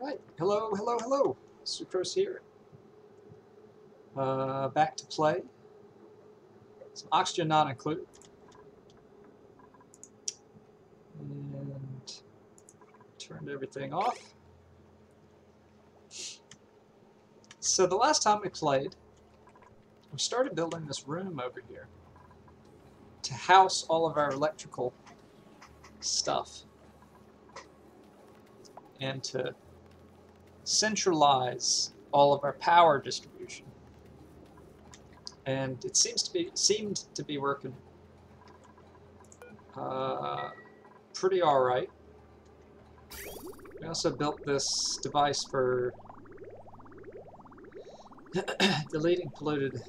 Right, hello, hello, hello. Sucrose here. Back to play. Some oxygen not included. And turned everything off. So the last time we played, we started building this room over here to house all of our electrical stuff and to centralize all of our power distribution. And it seemed to be working pretty all right. We also built this device for deleting polluted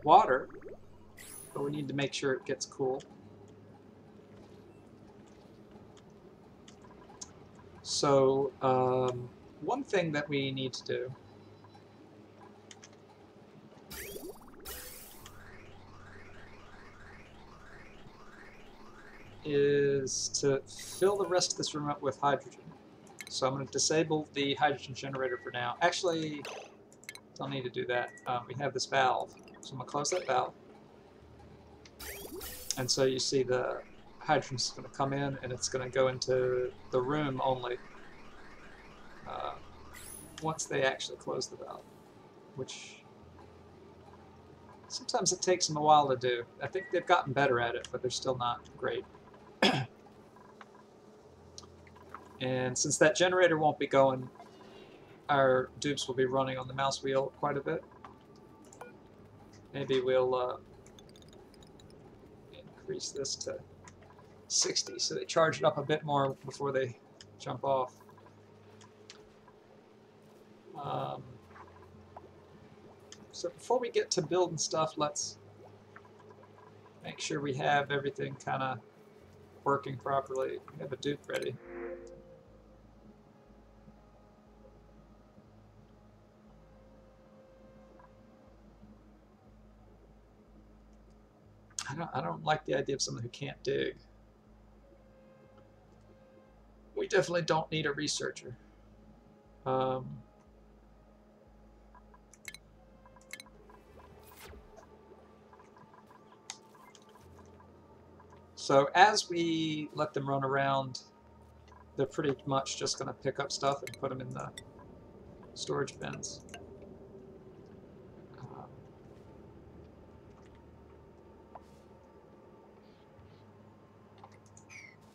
water, but we need to make sure it gets cool. So one thing that we need to do is to fill the rest of this room up with hydrogen. So I'm going to disable the hydrogen generator for now. Actually, don't need to do that. We have this valve, so I'm going to close that valve. And so you see the hydrogen's going to come in, and it's going to go into the room only once they actually close the valve, which sometimes it takes them a while to do. I think they've gotten better at it, but they're still not great. And since that generator won't be going, our dupes will be running on the mouse wheel quite a bit. Maybe we'll increase this to 60 so they charge it up a bit more before they jump off. So before we get to building stuff, let's make sure we have everything kind of working properly. We have a dupe ready. I don't like the idea of someone who can't dig. We definitely don't need a researcher. So as we let them run around, they're pretty much just going to pick up stuff and put them in the storage bins.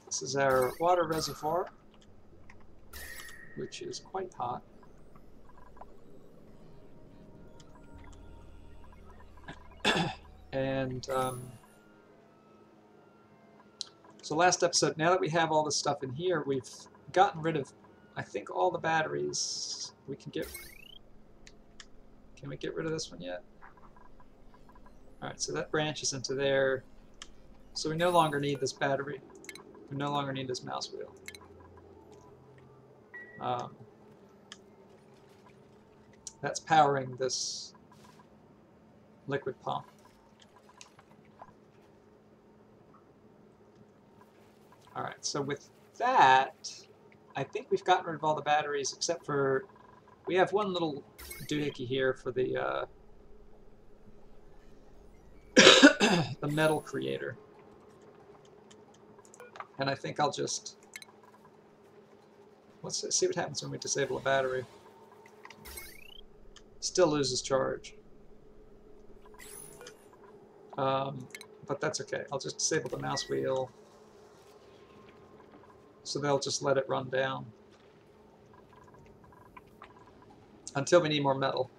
This is our water reservoir, which is quite hot. And so last episode, now that we have all this stuff in here, we've gotten rid of, I think, all the batteries. We can get... Can we get rid of this one yet? Alright, so that branches into there. So we no longer need this battery. We no longer need this mouse wheel. That's powering this liquid pump. Alright, so with that, I think we've gotten rid of all the batteries except for, we have one little doohickey here for the the metal creator. And I think I'll just, let's see what happens when we disable a battery. Still loses charge. But that's okay. I'll just disable the mouse wheel. So they'll just let it run down until we need more metal.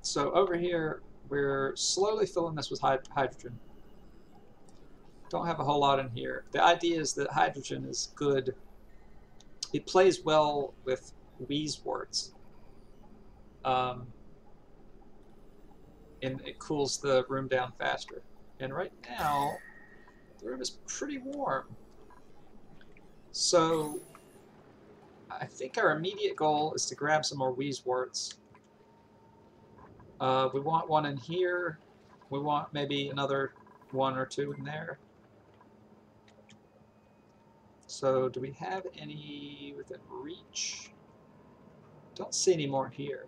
So over here, we're slowly filling this with hydrogen. Don't have a whole lot in here. The idea is that hydrogen is good. It plays well with wheezeworts. And it cools the room down faster. And right now, the room is pretty warm. So I think our immediate goal is to grab some more wheezeworts. We want one in here. We want maybe another one or two in there. So do we have any within reach? Don't see any more here.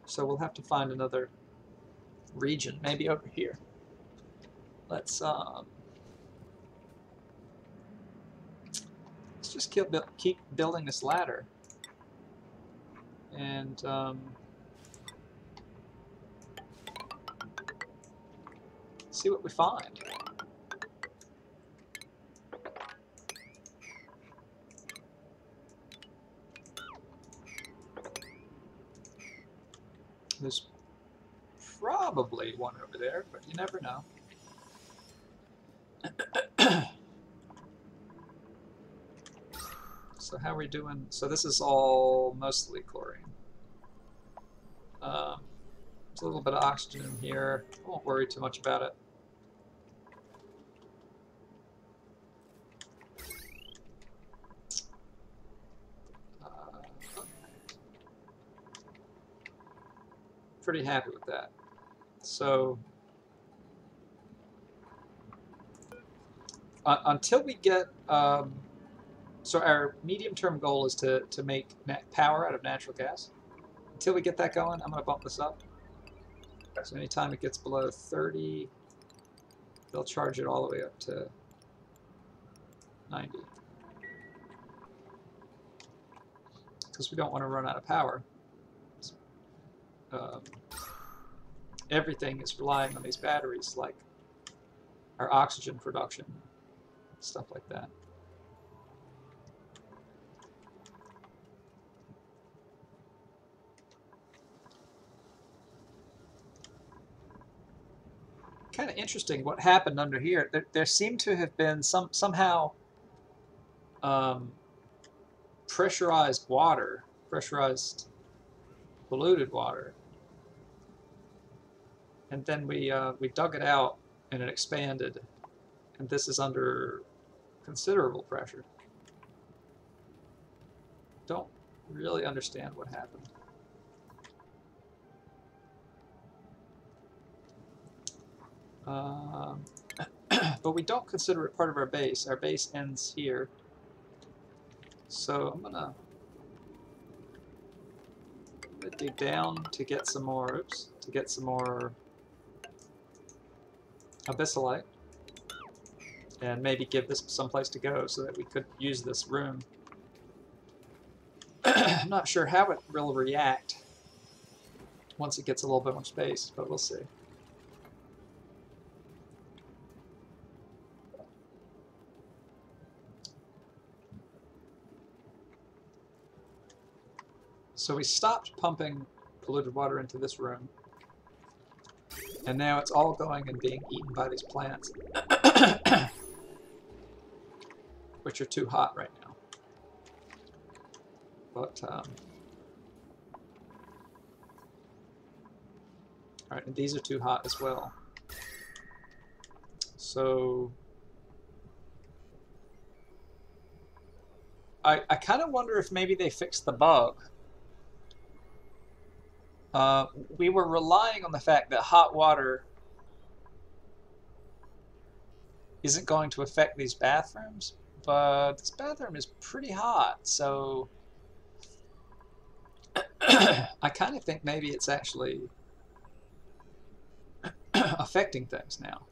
So we'll have to find another region, maybe over here. Let's just keep building this ladder and see what we find. There's probably one over there, but you never know. So how are we doing? So this is all mostly chlorine. There's a little bit of oxygen in here. I won't worry too much about it. Pretty happy with that. So until we get, so our medium-term goal is to make power out of natural gas. Until we get that going, I'm going to bump this up. So anytime it gets below 30, they'll charge it all the way up to 90. Because we don't want to run out of power. Everything is relying on these batteries, like our oxygen production, stuff like that. Kind of interesting what happened under here. There seemed to have been somehow pressurized water, pressurized polluted water, and then we dug it out and it expanded, and this is under considerable pressure. Don't really understand what happened. But we don't consider it part of our base. Our base ends here. So I'm gonna dig down to get some more, abyssalite, and maybe give this some place to go so that we could use this room. I'm not sure how it will react once it gets a little bit more space, but we'll see. So we stopped pumping polluted water into this room, and now it's all going and being eaten by these plants, which are too hot right now. But all right, and these are too hot as well. So I kind of wonder if maybe they fixed the bug. We were relying on the fact that hot water isn't going to affect these bathrooms, but this bathroom is pretty hot, so I kind of think maybe it's actually affecting things now.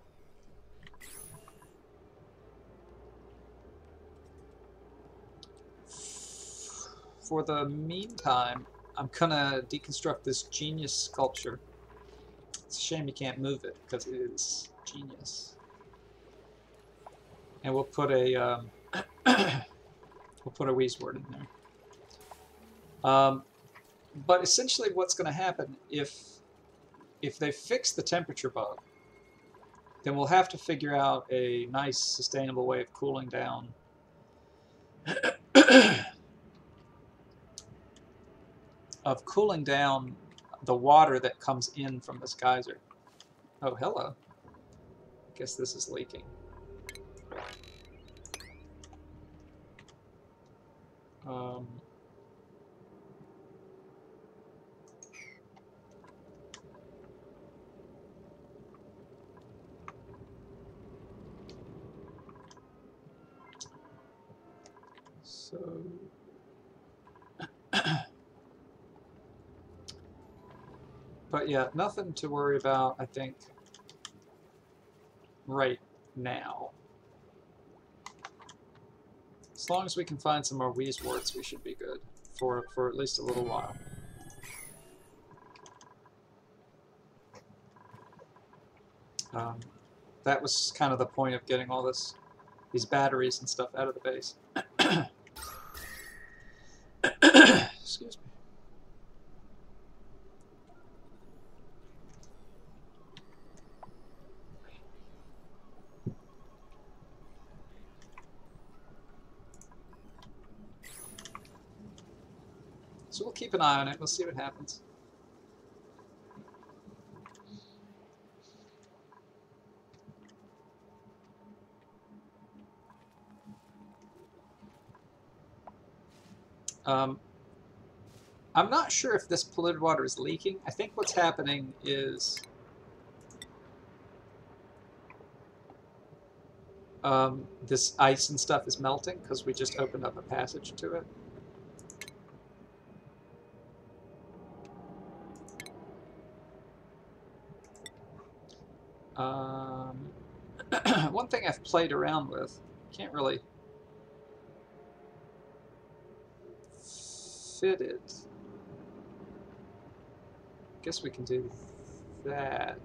For the meantime, I'm gonna deconstruct this genius sculpture. It's a shame you can't move it because it is genius. And we'll put a Weezword in there. But essentially, what's going to happen if they fix the temperature bug, then we'll have to figure out a nice, sustainable way of cooling down the water that comes in from this geyser. Oh, hello. Guess this is leaking. So but yeah, nothing to worry about, I think, right now. As long as we can find some more Wheezeworts, we should be good for at least a little while. That was kind of the point of getting all these batteries and stuff out of the base. Excuse me. So we'll keep an eye on it. We'll see what happens. I'm not sure if this polluted water is leaking. I think what's happening is this ice and stuff is melting because we just opened up a passage to it. One thing I've played around with, can't really fit it. Guess we can do that.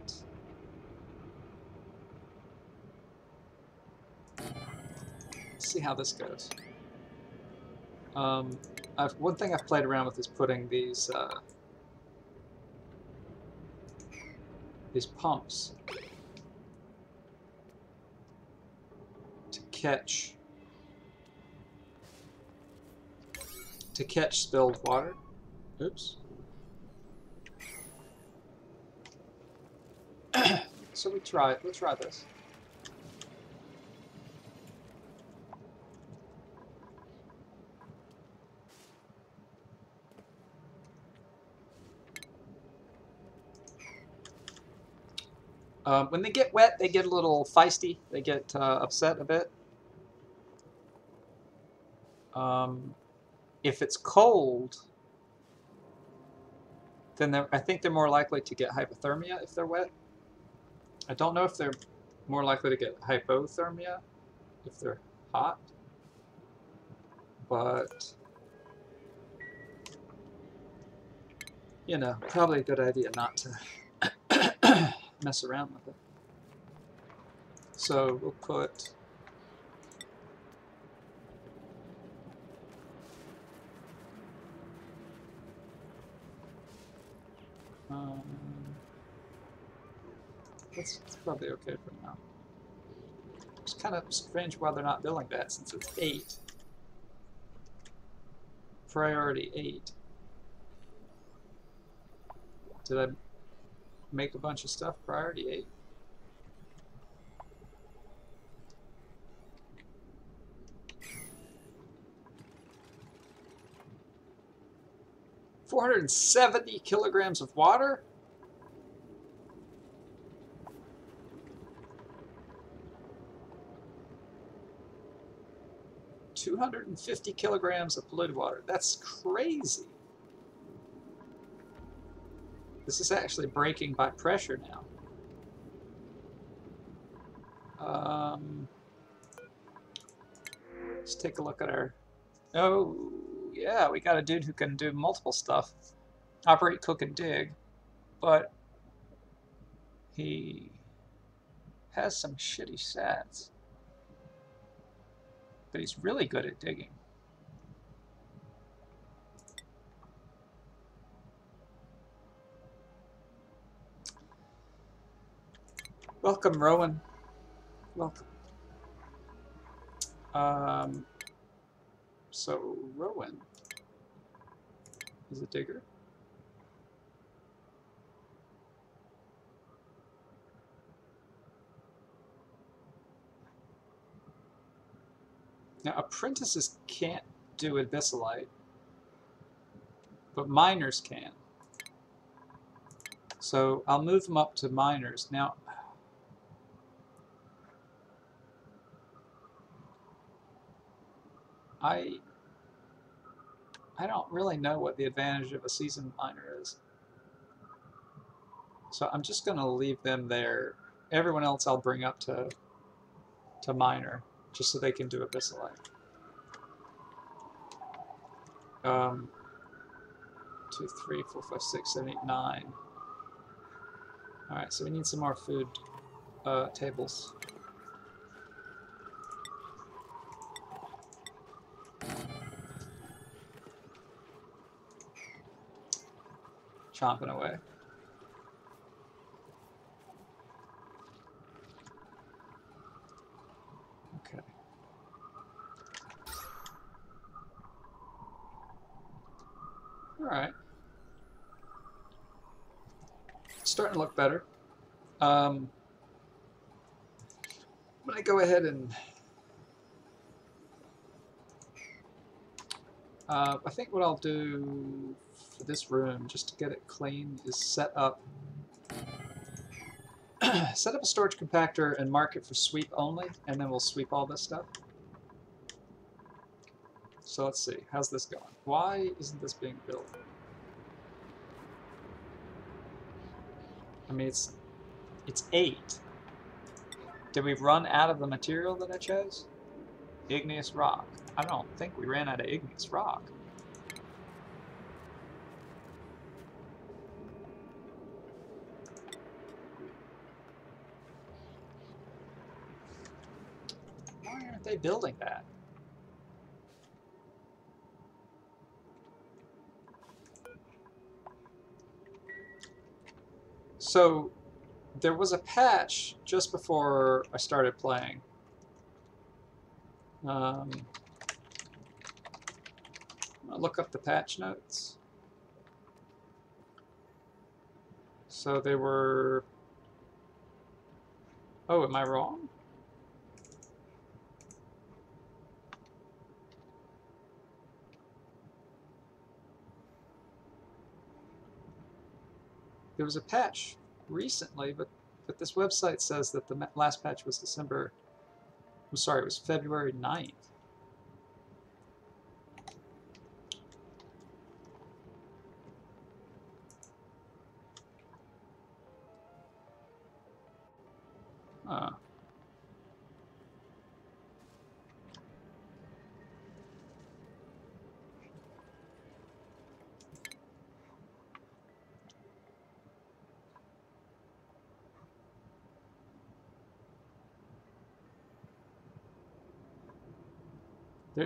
Let's see how this goes. One thing I've played around with is putting these pumps to catch spilled water. Oops. So we'll try this. When they get wet, they get a little feisty. They get upset a bit. If it's cold, then I think they're more likely to get hypothermia if they're wet. I don't know if they're more likely to get hypothermia if they're hot, but you know, probably a good idea not to mess around with it. So we'll put that's probably okay for now. It's kind of strange why they're not billing that since it's 8. Priority 8. Did I make a bunch of stuff priority 8? $470 kilograms of water? $250 kilograms of polluted water. That's crazy. This is actually breaking by pressure now. Let's take a look at our... Oh, yeah, we got a dude who can do multiple stuff. Operate, cook, and dig. But he has some shitty stats. But he's really good at digging. Welcome, Rowan. Welcome. So Rowan is a digger. Now apprentices can't do abyssalite, but miners can. So I'll move them up to miners. Now I don't really know what the advantage of a seasoned miner is. So I'm just going to leave them there. Everyone else I'll bring up to miner, just so they can do Abyssalite. 2, 3, 4, 5, 6, 7, 8, 9. Alright, so we need some more food tables. Chomping away. Okay. Alright. Starting to look better. I'm going to go ahead and... I think what I'll do for this room, just to get it clean, is set up a storage compactor and mark it for sweep only, and then we'll sweep all this stuff. So let's see, how's this going? Why isn't this being built? I mean, it's 8. Did we run out of the material that I chose? Igneous rock. I don't think we ran out of igneous rock. Why aren't they building that? So there was a patch just before I started playing. I'll look up the patch notes. So they were... Oh, am I wrong? There was a patch recently, but this website says that the last patch was December... I'm sorry, it was February 9th.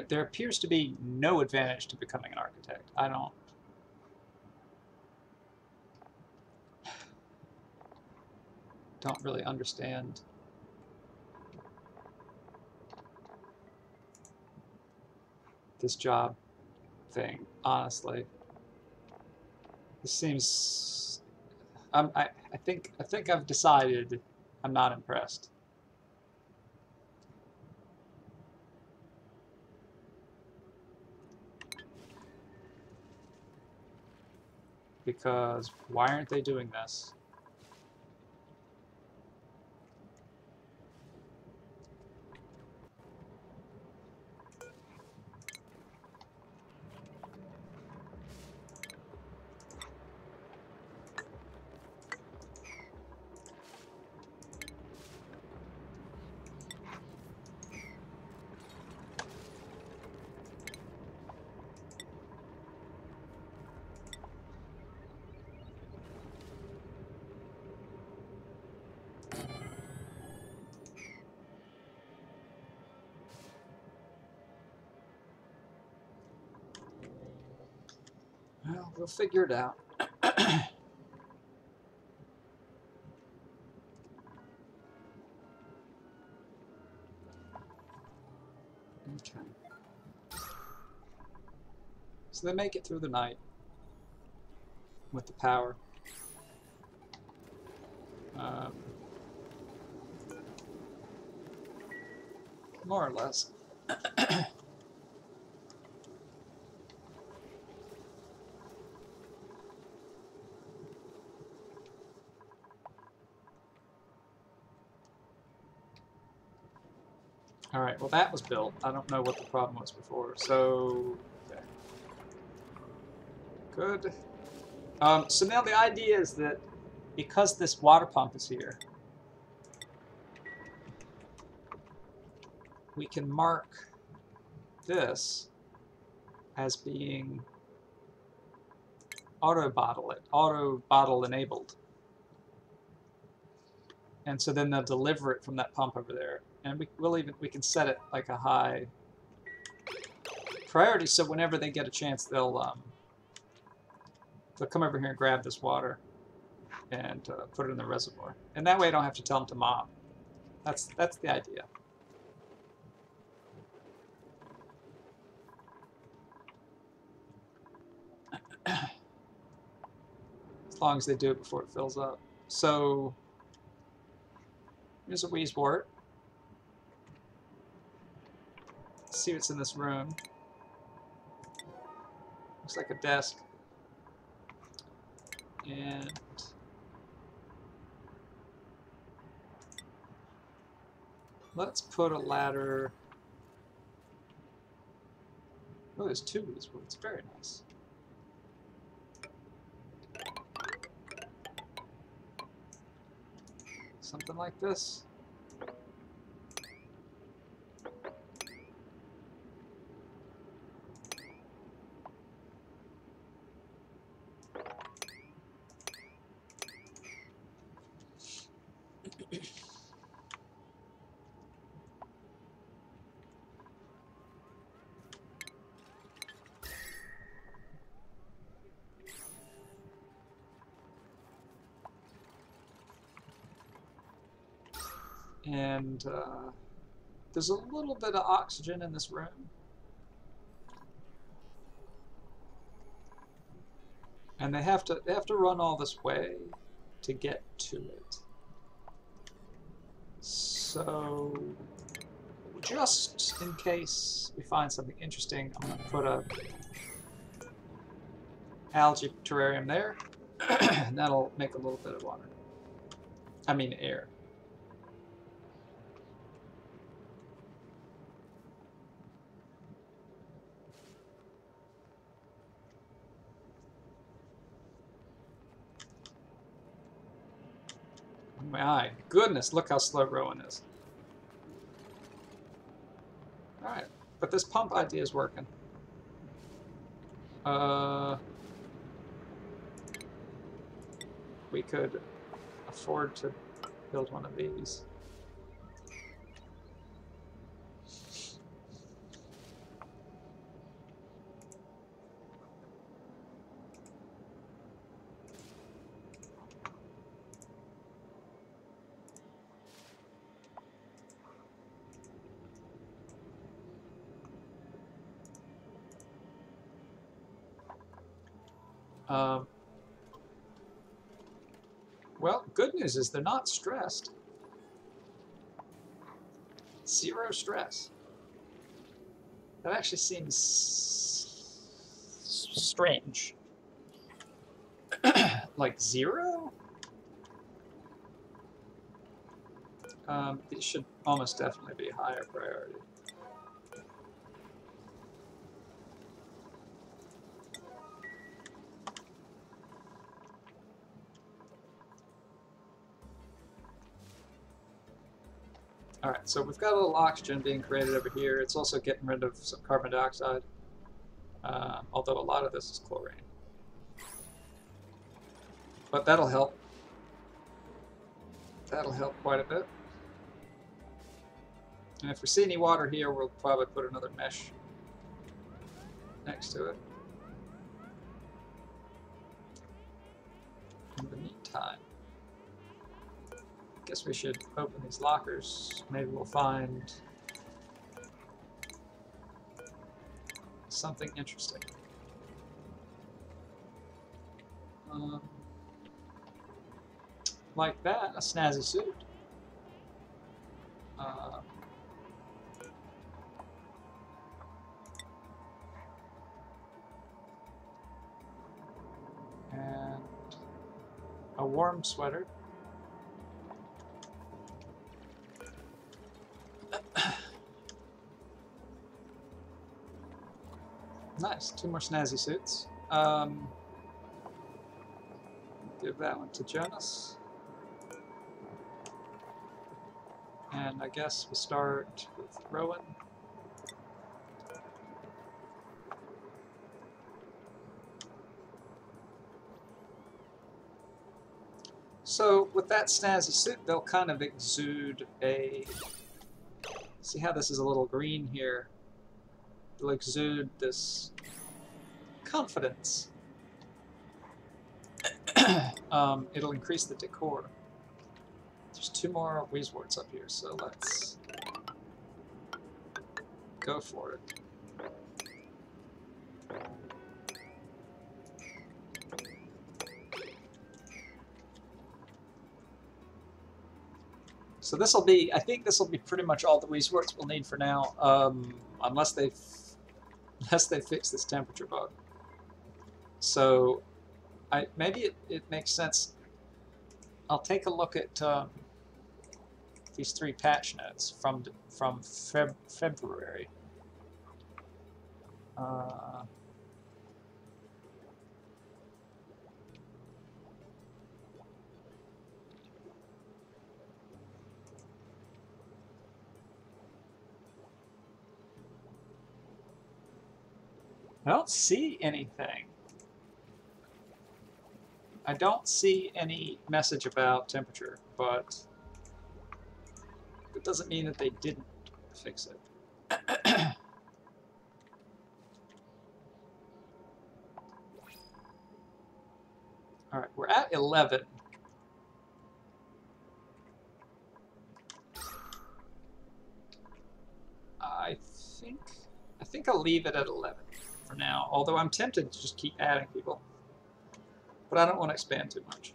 There appears to be no advantage to becoming an architect. I don't really understand this job thing, honestly. This seems... I think I've decided I'm not impressed. Because why aren't they doing this? Well, we'll figure it out. Okay. So they make it through the night with the power. More or less. Alright, well that was built. I don't know what the problem was before. So, okay. Good. So now the idea is that because this water pump is here, we can mark this as being auto bottle enabled. And so then they'll deliver it from that pump over there. And we can set it like a high priority, so whenever they get a chance, they'll come over here and grab this water and put it in the reservoir. And that way I don't have to tell them to mop. That's the idea. As long as they do it before it fills up. So here's a Wheezewort. Let's see what's in this room. Looks like a desk. And let's put a ladder. Oh, there's two Wheezeworts. Very nice. Something like this. And there's a little bit of oxygen in this room. And they have to run all this way to get to it. So just in case we find something interesting, I'm going to put a algae terrarium there. And that'll make a little bit of water. I mean air. My goodness, look how slow Rowan is. Alright, but this pump idea is working. We could afford to build one of these. Well, good news is they're not stressed. 0 stress. That actually seems strange. Like 0? It should almost definitely be higher priority. Alright, so we've got a little oxygen being created over here. It's also getting rid of some carbon dioxide, although a lot of this is chlorine. But that'll help. That'll help quite a bit. And if we see any water here, we'll probably put another mesh next to it. In the meantime, I guess we should open these lockers. Maybe we'll find something interesting. Like that, a snazzy suit. And a warm sweater. Nice, 2 more snazzy suits. give that one to Jonas. And I guess we'll start with Rowan. So with that snazzy suit, they'll kind of exude a... See how this is a little green here? They'll exude this confidence. It'll increase the decor. There's 2 more Weezeworts up here, so let's go for it. So this will be, I think this will be pretty much all the Weezeworts we'll need for now, unless they fix this temperature bug. So maybe it makes sense. I'll take a look at these 3 patch notes from February. I don't see anything. I don't see any message about temperature, but it doesn't mean that they didn't fix it. All right, we're at 11. I think I'll leave it at 11 for now, although I'm tempted to just keep adding people. But I don't want to expand too much.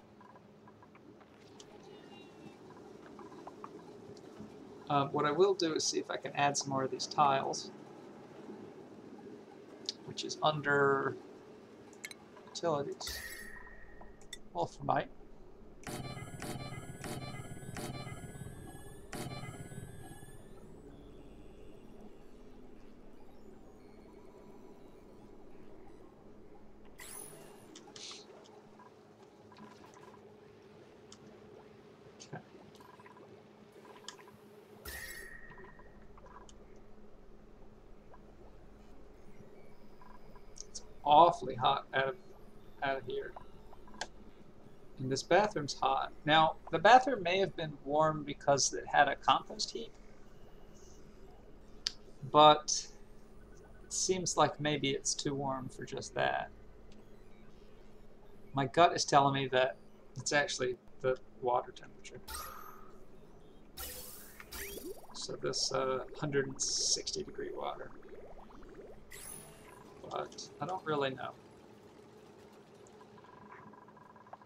What I will do is see if I can add some more of these tiles, which is under utilities. Wolframite. Awfully hot out of here. And this bathroom's hot. Now, the bathroom may have been warm because it had a compost heap, but it seems like maybe it's too warm for just that. My gut is telling me that it's actually the water temperature. So this 160 degree water. But I don't really know.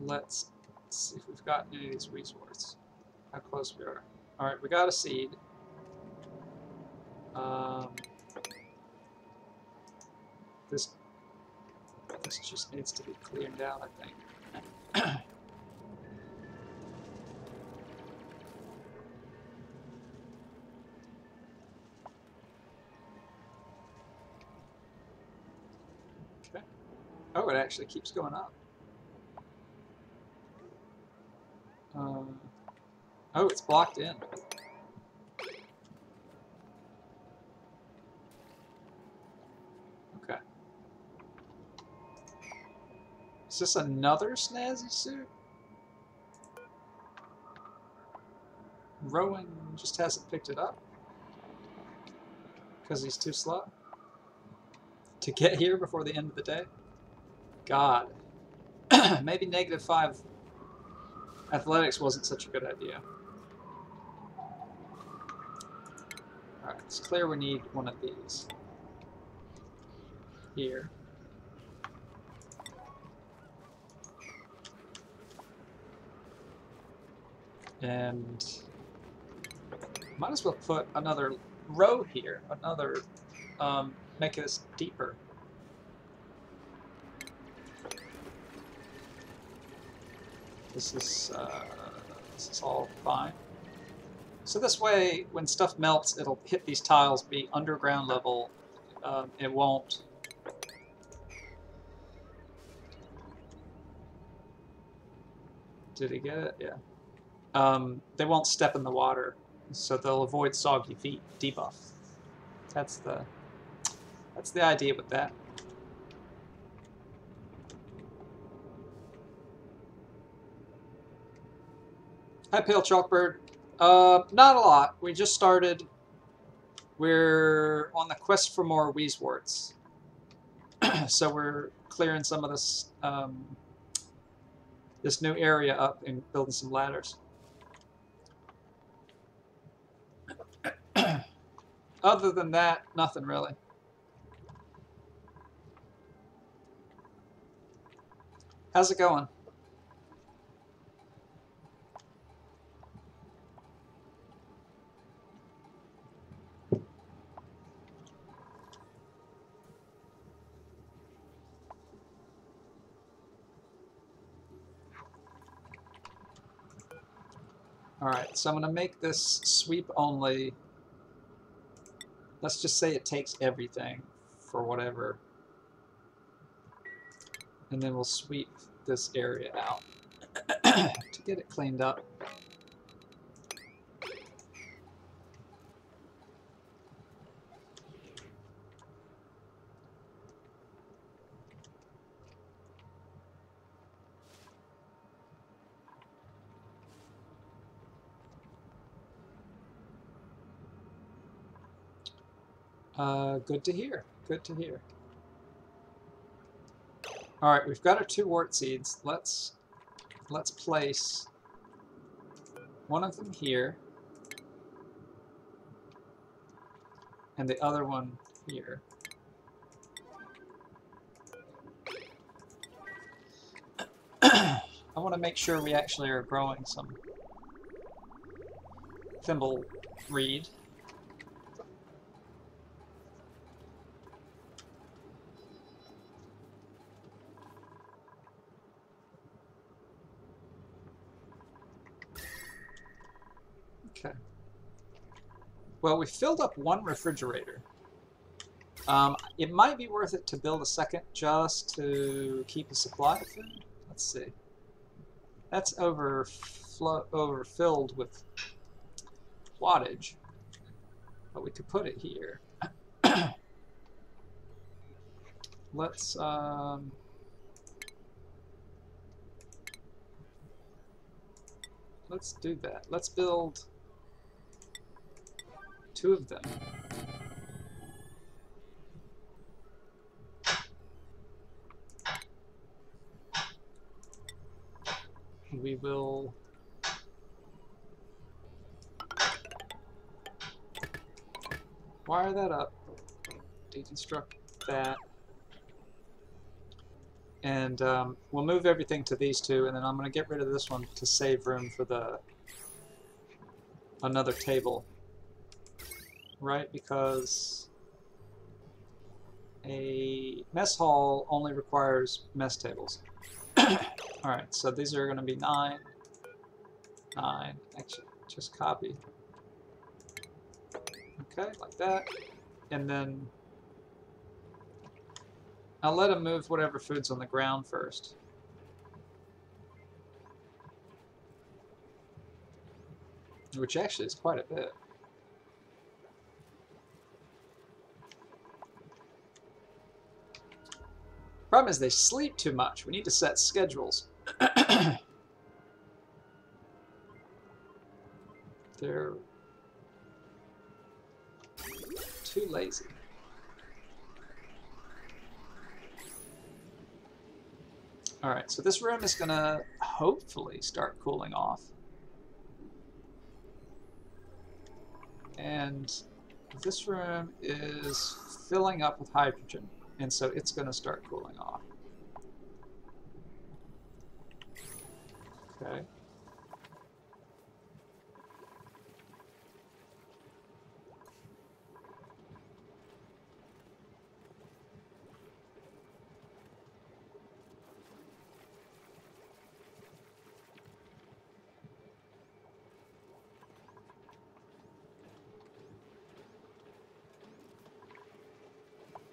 Let's see if we've gotten any of these Weezeworts. How close we are. Alright, we got a seed. This just needs to be cleared out, I think. Okay. Oh, it actually keeps going up. Oh, it's blocked in. Okay. Is this another snazzy suit? Rowan just hasn't picked it up because he's too slow to get here before the end of the day. God. Maybe -5 athletics wasn't such a good idea. Alright, it's clear we need one of these. Here. And might as well put another row here, another, make this deeper. This is all fine. So this way, when stuff melts, it'll hit these tiles, be underground level. It won't. Did he get it? Yeah. They won't step in the water, so they'll avoid soggy feet debuff. That's the idea with that. Hi, Pale Chalkbird. Not a lot. We just started. We're on the quest for more Wheezeworts. So we're clearing some of this this new area up and building some ladders. Other than that, nothing really. How's it going? Alright, so I'm going to make this sweep only. Let's just say it takes everything for whatever. And then we'll sweep this area out to get it cleaned up. Good to hear. Good to hear. All right, we've got our 2 wart seeds. Let's place one of them here and the other one here. I want to make sure we actually are growing some thimble reed. Okay. Well, we filled up 1 refrigerator. It might be worth it to build a second just to keep a supply of food. Let's see. That's overfilled with wattage, but we could put it here. Let's do that. Let's build 2 of them. We will wire that up, deconstruct that, and we'll move everything to these 2, and then I'm going to get rid of this one to save room for another table, right? Because a mess hall only requires mess tables. Alright, so these are going to be 9, 9, actually, just copy. Okay, like that. And then I'll let him move whatever food's on the ground first. Which actually is quite a bit. Problem is they sleep too much. We need to set schedules. They're too lazy. Alright, so this room is going to hopefully start cooling off. And this room is filling up with hydrogen, and so it's going to start cooling off. Okay.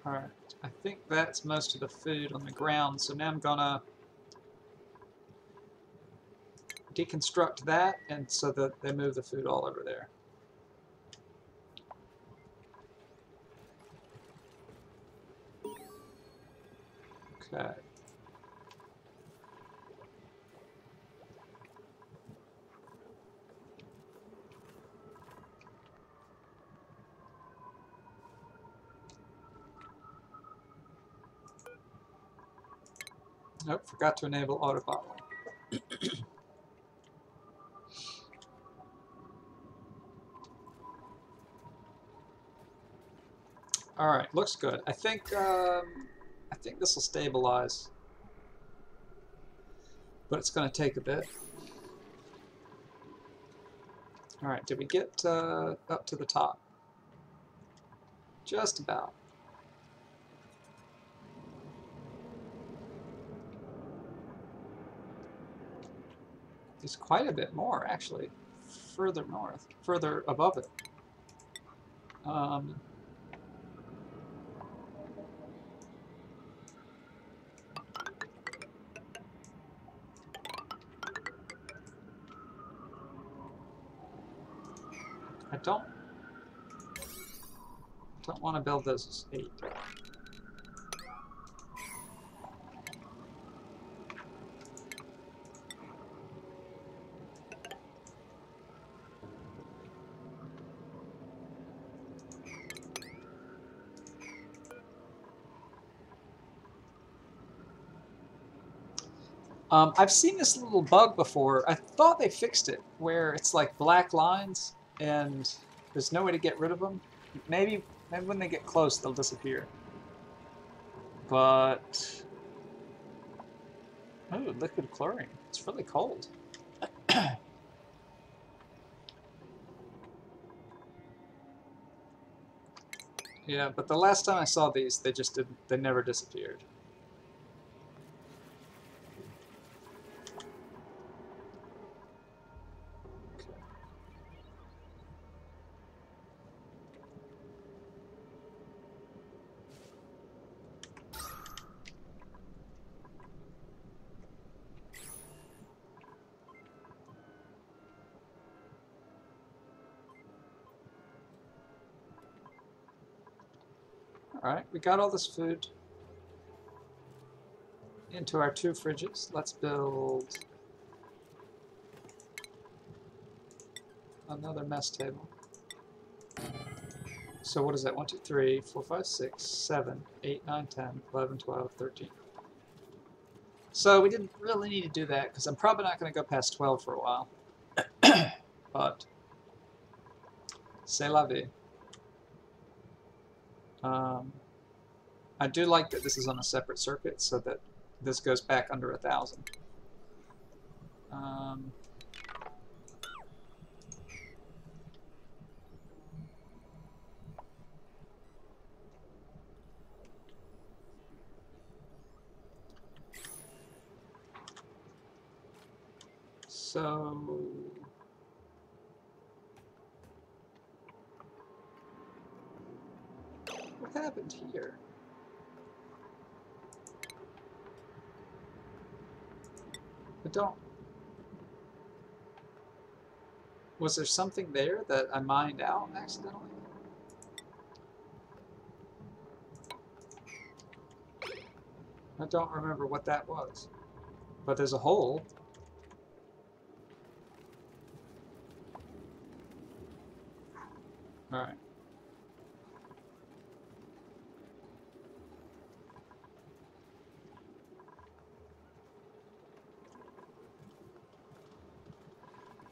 Alright, I think that's most of the food on the ground, so now I'm gonna deconstruct that, and so that they move the food all over there. Okay. Nope, forgot to enable auto bottling. All right, looks good. I think this will stabilize, but it's going to take a bit. All right, did we get up to the top? Just about. There's quite a bit more, actually, further north, further above it. I don't want to build those as 8. I've seen this little bug before. I thought they fixed it, where it's like black lines and there's no way to get rid of them. Maybe when they get close, they'll disappear. But oh, liquid chlorine. It's really cold. Yeah, but the last time I saw these, they just didn't. They never disappeared. Alright, we got all this food into our 2 fridges. Let's build another mess table. So what is that? 1, 2, 3, 4, 5, 6, 7, 8, 9, 10, 11, 12, 13. So we didn't really need to do that because I'm probably not going to go past 12 for a while. But c'est la vie. I do like that this is on a separate circuit so that this goes back under 1,000. So what happened here? I don't... Was there something there that I mined out accidentally? I don't remember what that was. But there's a hole. Alright.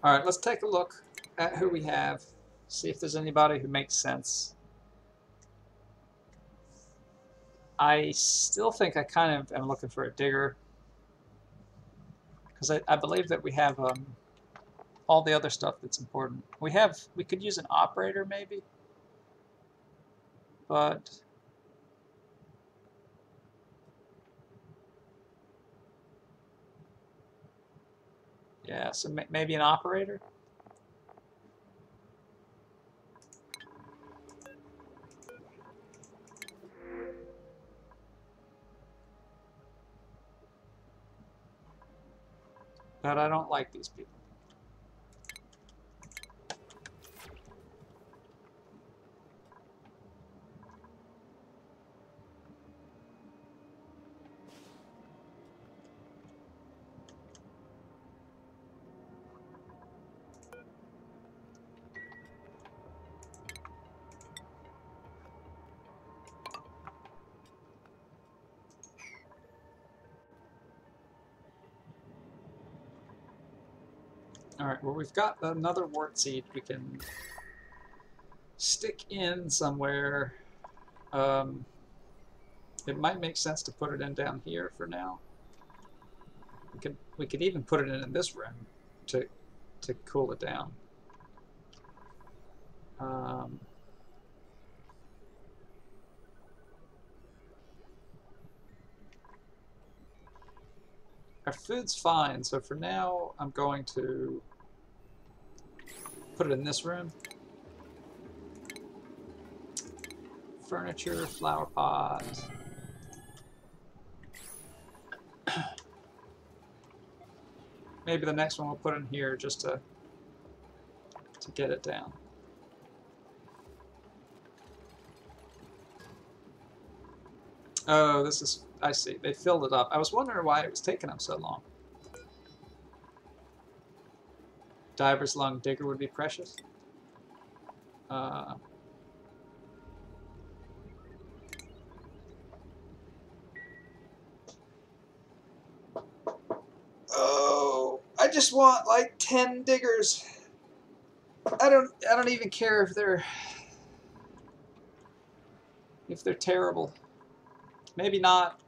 Alright, let's take a look at who we have. See if there's anybody who makes sense. I still think I kind of am looking for a digger. Because I believe that we have all the other stuff that's important. We could use an operator maybe. But yeah, so maybe an operator. But I don't like these people. Alright, well we've got another wart seed we can stick in somewhere. It might make sense to put it in down here for now. We could even put it in this room to cool it down. Our food's fine, so for now I'm going to put it in this room. Furniture, flower pot. Maybe the next one we'll put in here just to get it down. Oh, this is, I see. They filled it up. I was wondering why it was taking them so long. Diver's lung digger would be precious. Oh, I just want like 10 diggers. I don't even care if they're terrible. Maybe not.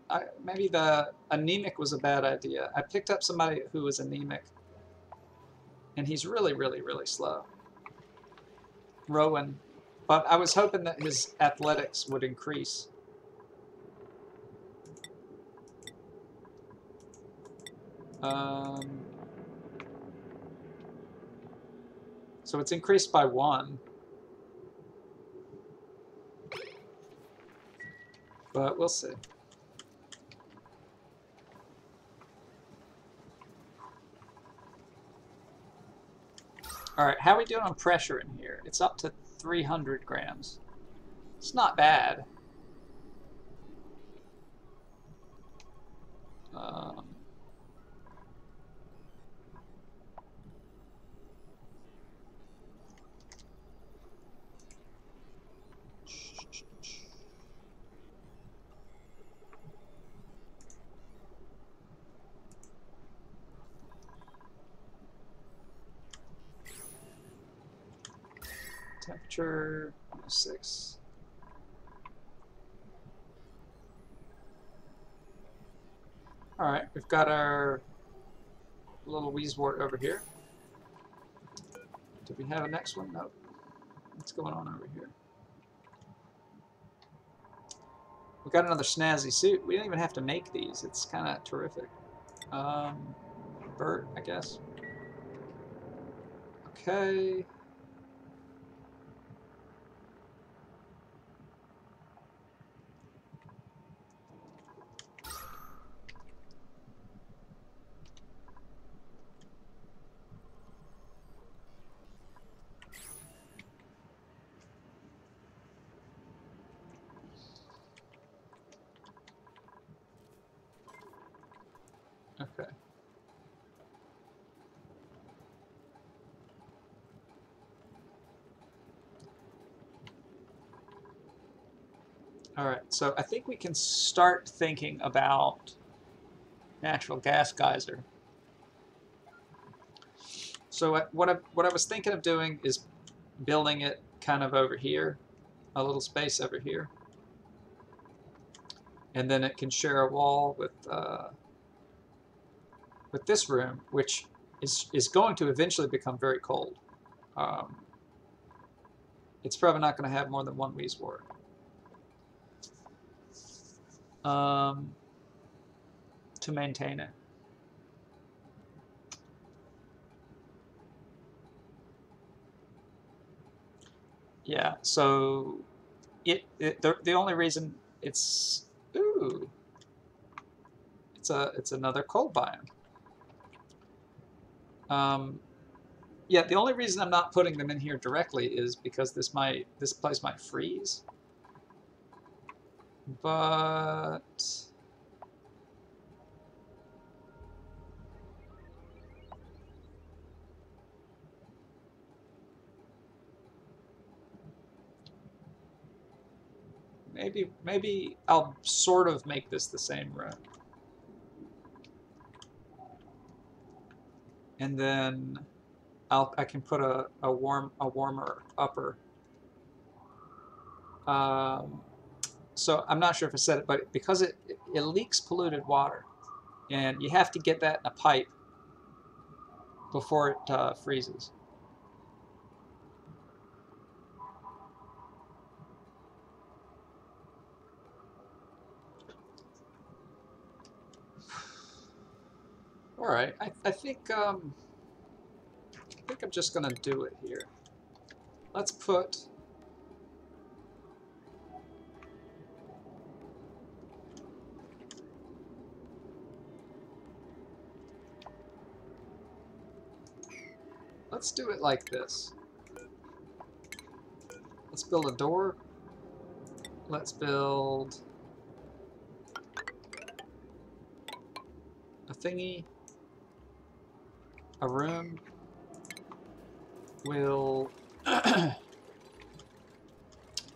Maybe the anemic was a bad idea. I picked up somebody who was anemic, and he's really, really, really slow. Rowan. But I was hoping that his athletics would increase. So it's increased by 1. But we'll see. Alright, how are we doing on pressure in here? It's up to 300 grams. It's not bad. Temperature 6. Alright, we've got our little Wheezewort over here. Do we have a next one? No. What's going on over here? We've got another snazzy suit. We don't even have to make these. It's kind of terrific. Bert, I guess. Okay. Okay. All right, so I think we can start thinking about natural gas geyser. So what I was thinking of doing is building it kind of over here, a little space over here, and then it can share a wall with this room, which is going to eventually become very cold. It's probably not going to have more than 1 Wheezewort. To maintain it. Yeah, so the only reason it's it's another cold biome. Yeah, the only reason I'm not putting them in here directly is because this place might freeze. But maybe I'll sort of make this the same room. And then I can put a warmer upper. So I'm not sure if I said it, but because it leaks polluted water, and you have to get that in a pipe before it freezes. All right, I think I'm just gonna do it here. Let's put. Let's do it like this. Let's build a door. Let's build a thingy, a room. We'll. I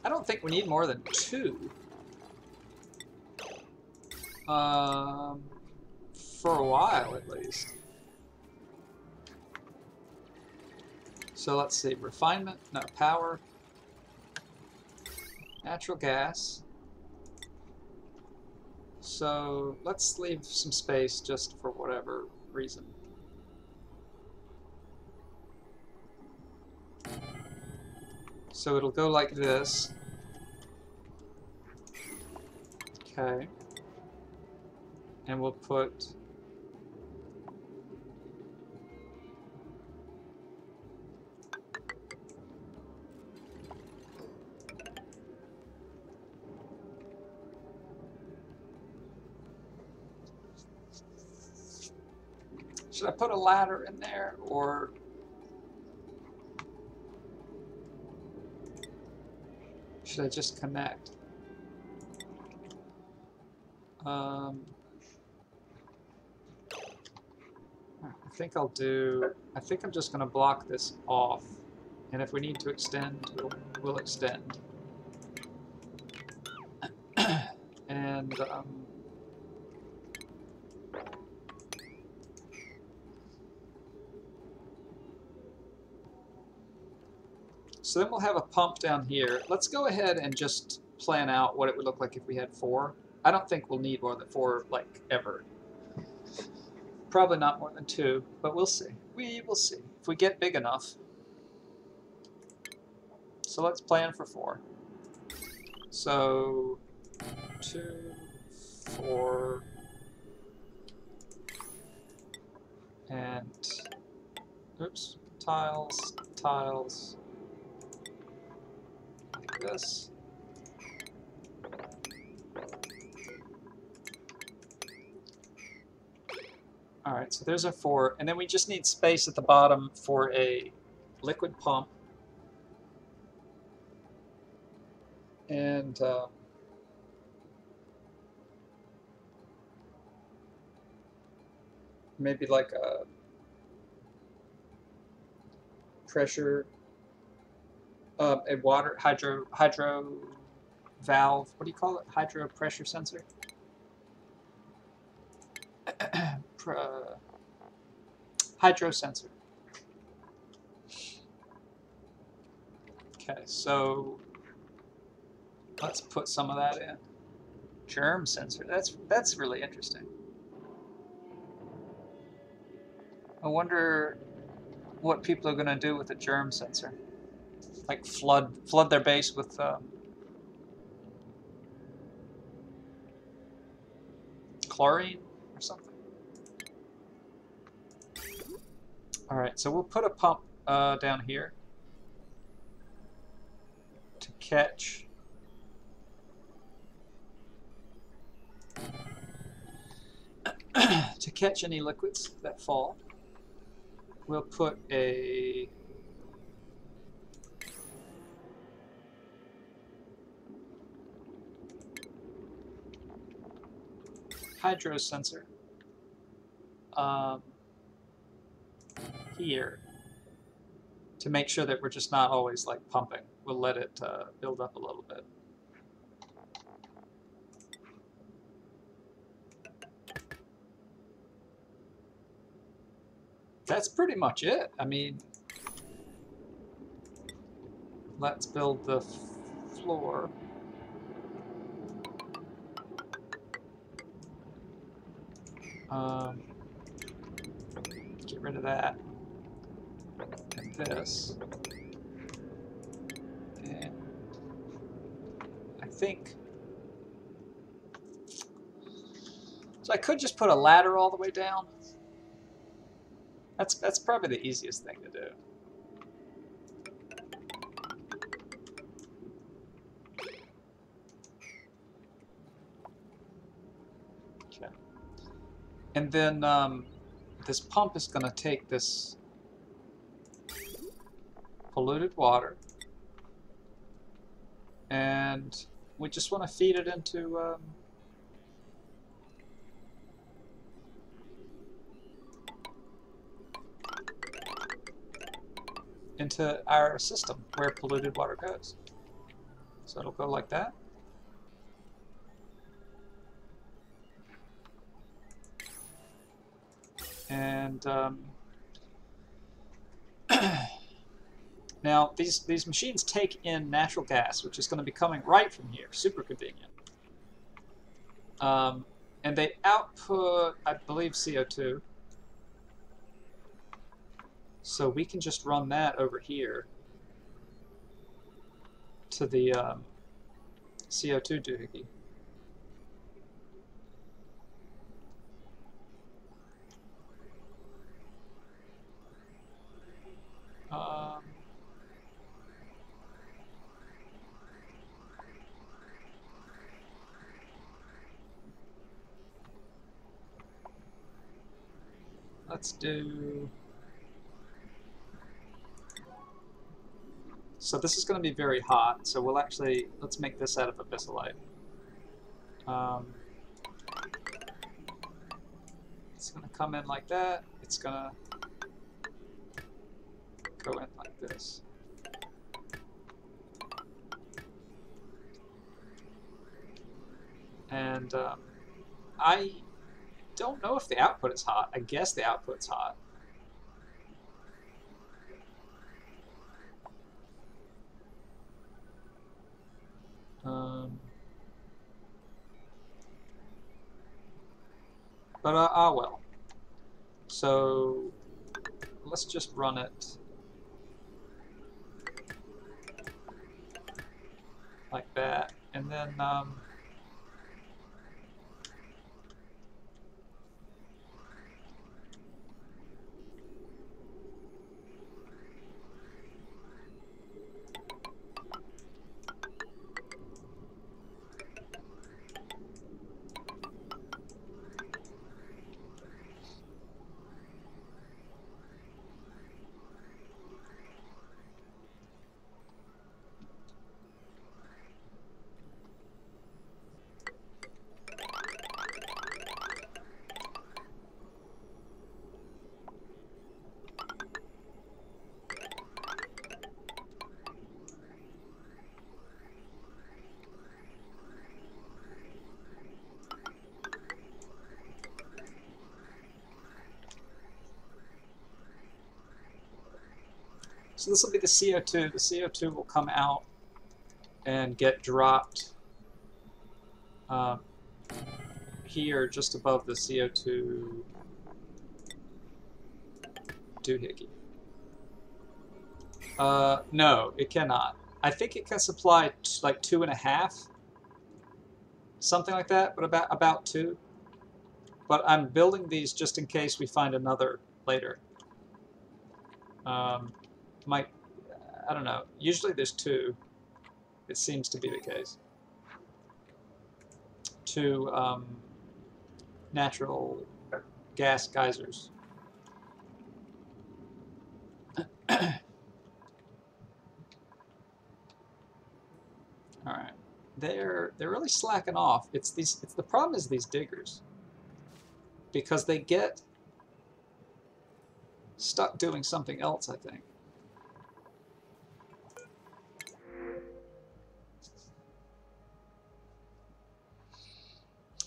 don't think we need more than 2. For a while, at least. So let's see. Refinement, no, power, natural gas. So let's leave some space just for whatever reason. So it'll go like this. Okay. And we'll put should I put a ladder in there, or should I just connect? I think I'm just going to block this off, and if we need to extend, we'll extend. And so then we'll have a pump down here. Let's go ahead and just plan out what it would look like if we had 4. I don't think we'll need more than 4, like, ever. Probably not more than 2, but we'll see. We will see if we get big enough. So let's plan for 4. So 2, 4, and oops, tiles, tiles, like this. All right, so there's our 4, and then we just need space at the bottom for a liquid pump. And maybe like a pressure, a water hydro valve. What do you call it? Hydro pressure sensor. Hydro sensor. Okay, so let's put some of that in. Germ sensor. That's really interesting. I wonder what people are going to do with a germ sensor. Like flood their base with chlorine or something. All right, so we'll put a pump down here to catch any liquids that fall. we'll put a hydro sensor here to make sure that we're just not always like pumping. We'll let it build up a little bit. That's pretty much it. I mean, let's build the floor. Get rid of that and this. And I think so. I could just put a ladder all the way down. That's probably the easiest thing to do. Okay. And then this pump is going to take this polluted water, and we just want to feed it into our system where polluted water goes. So it'll go like that. And now these machines take in natural gas, which is going to be coming right from here. Super convenient. And they output, I believe, CO2. So we can just run that over here to the CO2 doohickey. Let's do... So this is going to be very hot, so we'll actually, let's make this out of abyssalite. It's going to come in like that. It's going to go in like this. And I don't know if the output is hot. I guess the output's hot. But well. So let's just run it like that, and then so this will be the CO2. The CO2 will come out and get dropped here just above the CO2 doohickey. No, it cannot. I think it can supply like 2.5, something like that, but about 2. But I'm building these just in case we find another later. I don't know. Usually there's 2. It seems to be the case. 2 natural gas geysers. All right, they're really slacking off. It's the problem is these diggers, because they get stuck doing something else, I think.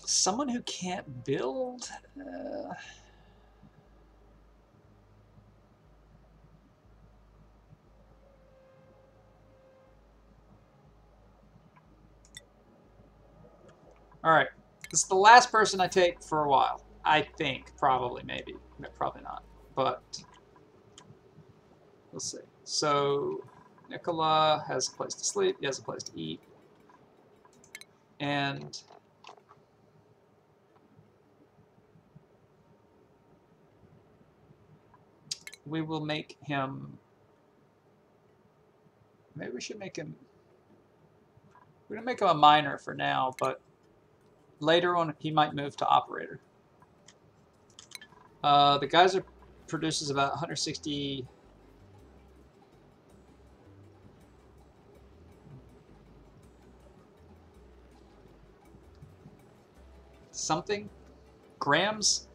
Someone who can't build. All right, this is the last person I take for a while. I think, probably, maybe, probably not, but we'll see. So Nicola has a place to sleep. He has a place to eat, and we will make him. Maybe we should make him. We're gonna make him a miner for now, but later on he might move to operator. The geyser produces about 160 something grams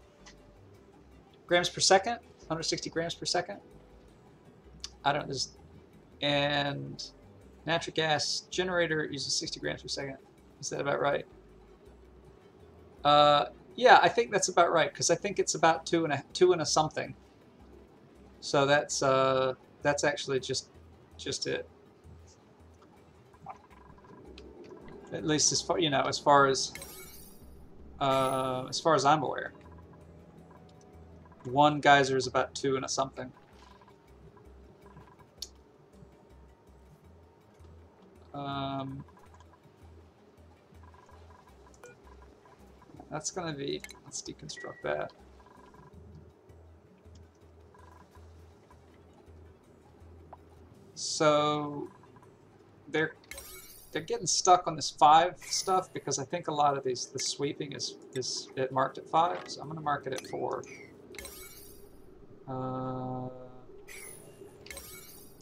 per second, 160 grams per second. I don't know. And natural gas generator uses 60 grams per second. Is that about right? Yeah, I think that's about right, because I think it's about two and a something. So that's actually just it. At least as far as far as I'm aware. One geyser is about 2 and a something. That's gonna be, let's deconstruct that. So they're getting stuck on this 5 stuff, because I think a lot of the sweeping is marked at 5, so I'm gonna mark it at 4.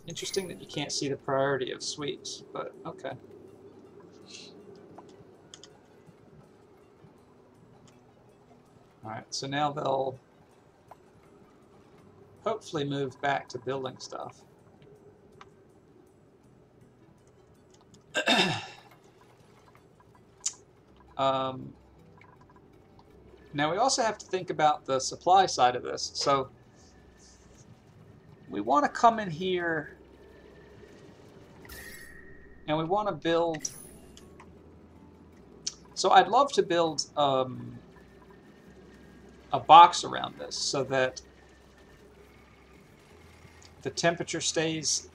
Interesting that you can't see the priority of sweeps, but okay. Alright, so now they'll hopefully move back to building stuff. Now we also have to think about the supply side of this. So we want to come in here and we want to build. So I'd love to build a box around this so that the temperature stays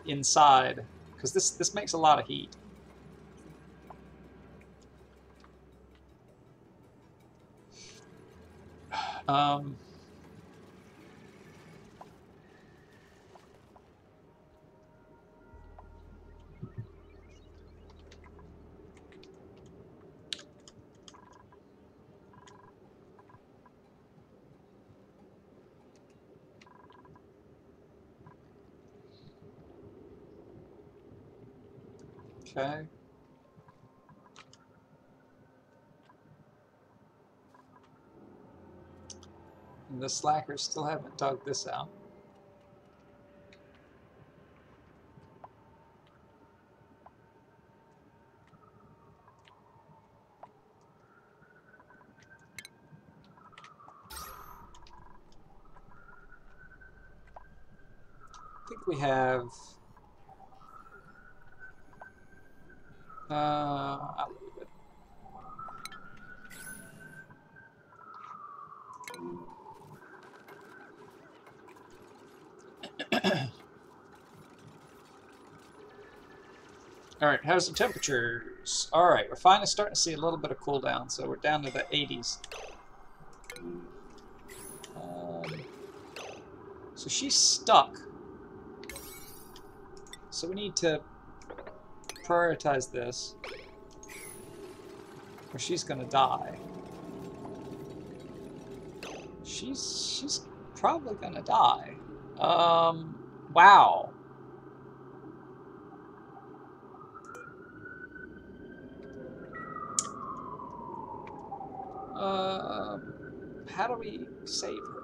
inside, because this makes a lot of heat. Okay. And the slackers still haven't dug this out. I think we have I'll leave it. Alright, how's the temperatures? Alright, we're finally starting to see a little bit of cool down, so we're down to the 80s. So she's stuck. So we need to prioritize this, or she's gonna die. She's probably gonna die. Wow. how do we save her?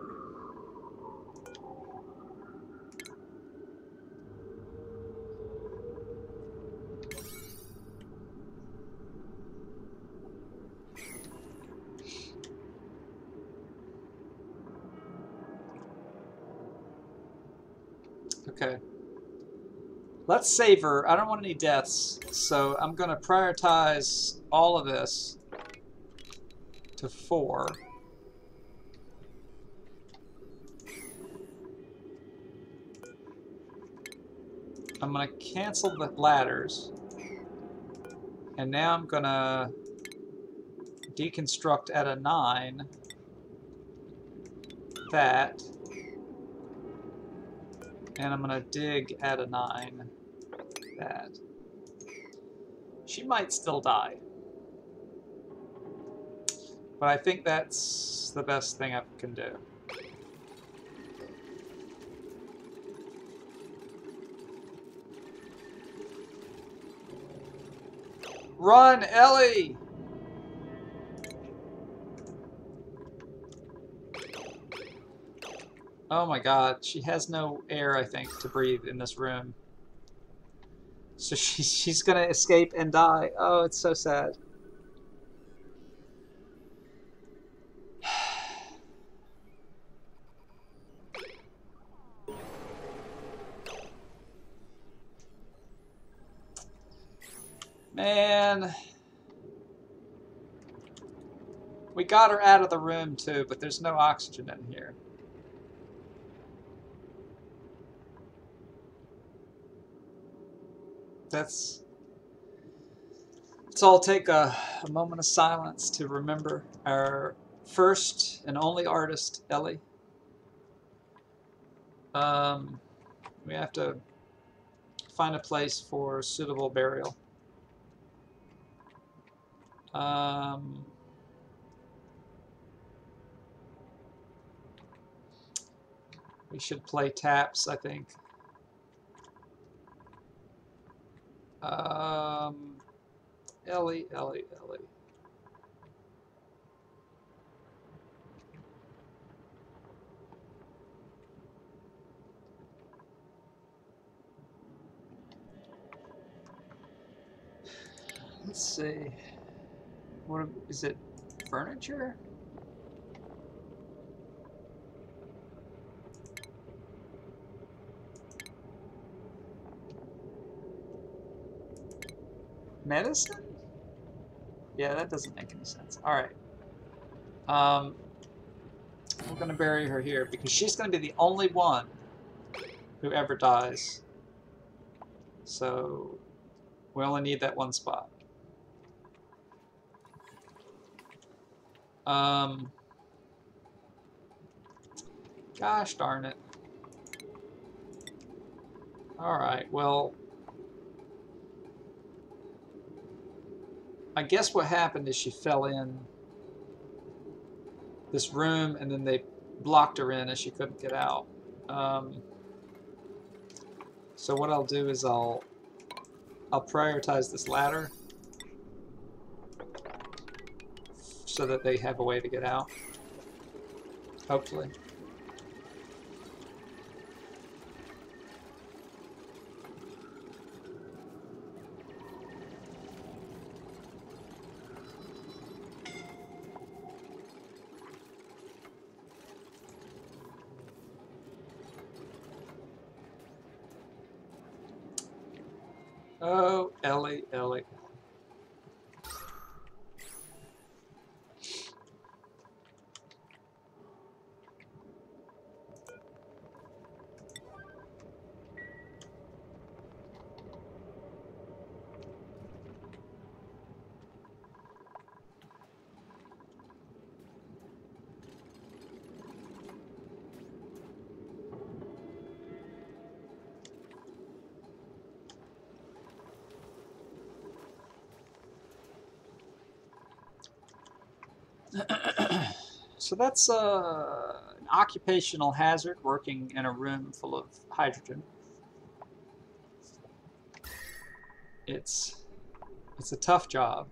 Okay. Let's save her. I don't want any deaths, so I'm going to prioritize all of this to 4. I'm going to cancel the ladders. And now I'm going to deconstruct at a 9 that. And I'm going to dig at a 9 that. She might still die. But I think that's the best thing I can do. Run, Ellie! Oh my god, she has no air, I think, to breathe in this room. So she's gonna escape and die. Oh, it's so sad. Man. We got her out of the room too, but there's no oxygen in here. Let's all take a moment of silence to remember our first and only artist, Ellie. We have to find a place for suitable burial. We should play taps, I think. Ellie. Let's see. What is it? Furniture? Medicine? Yeah, that doesn't make any sense. Alright. We're going to bury her here because she's going to be the only one who ever dies. So we only need that one spot. Gosh darn it. Alright, well, I guess what happened is she fell in this room and then they blocked her in and she couldn't get out. So what I'll do is I'll prioritize this ladder so that they have a way to get out. Hopefully. Oh, Ellie. So that's an occupational hazard, working in a room full of hydrogen. It's a tough job.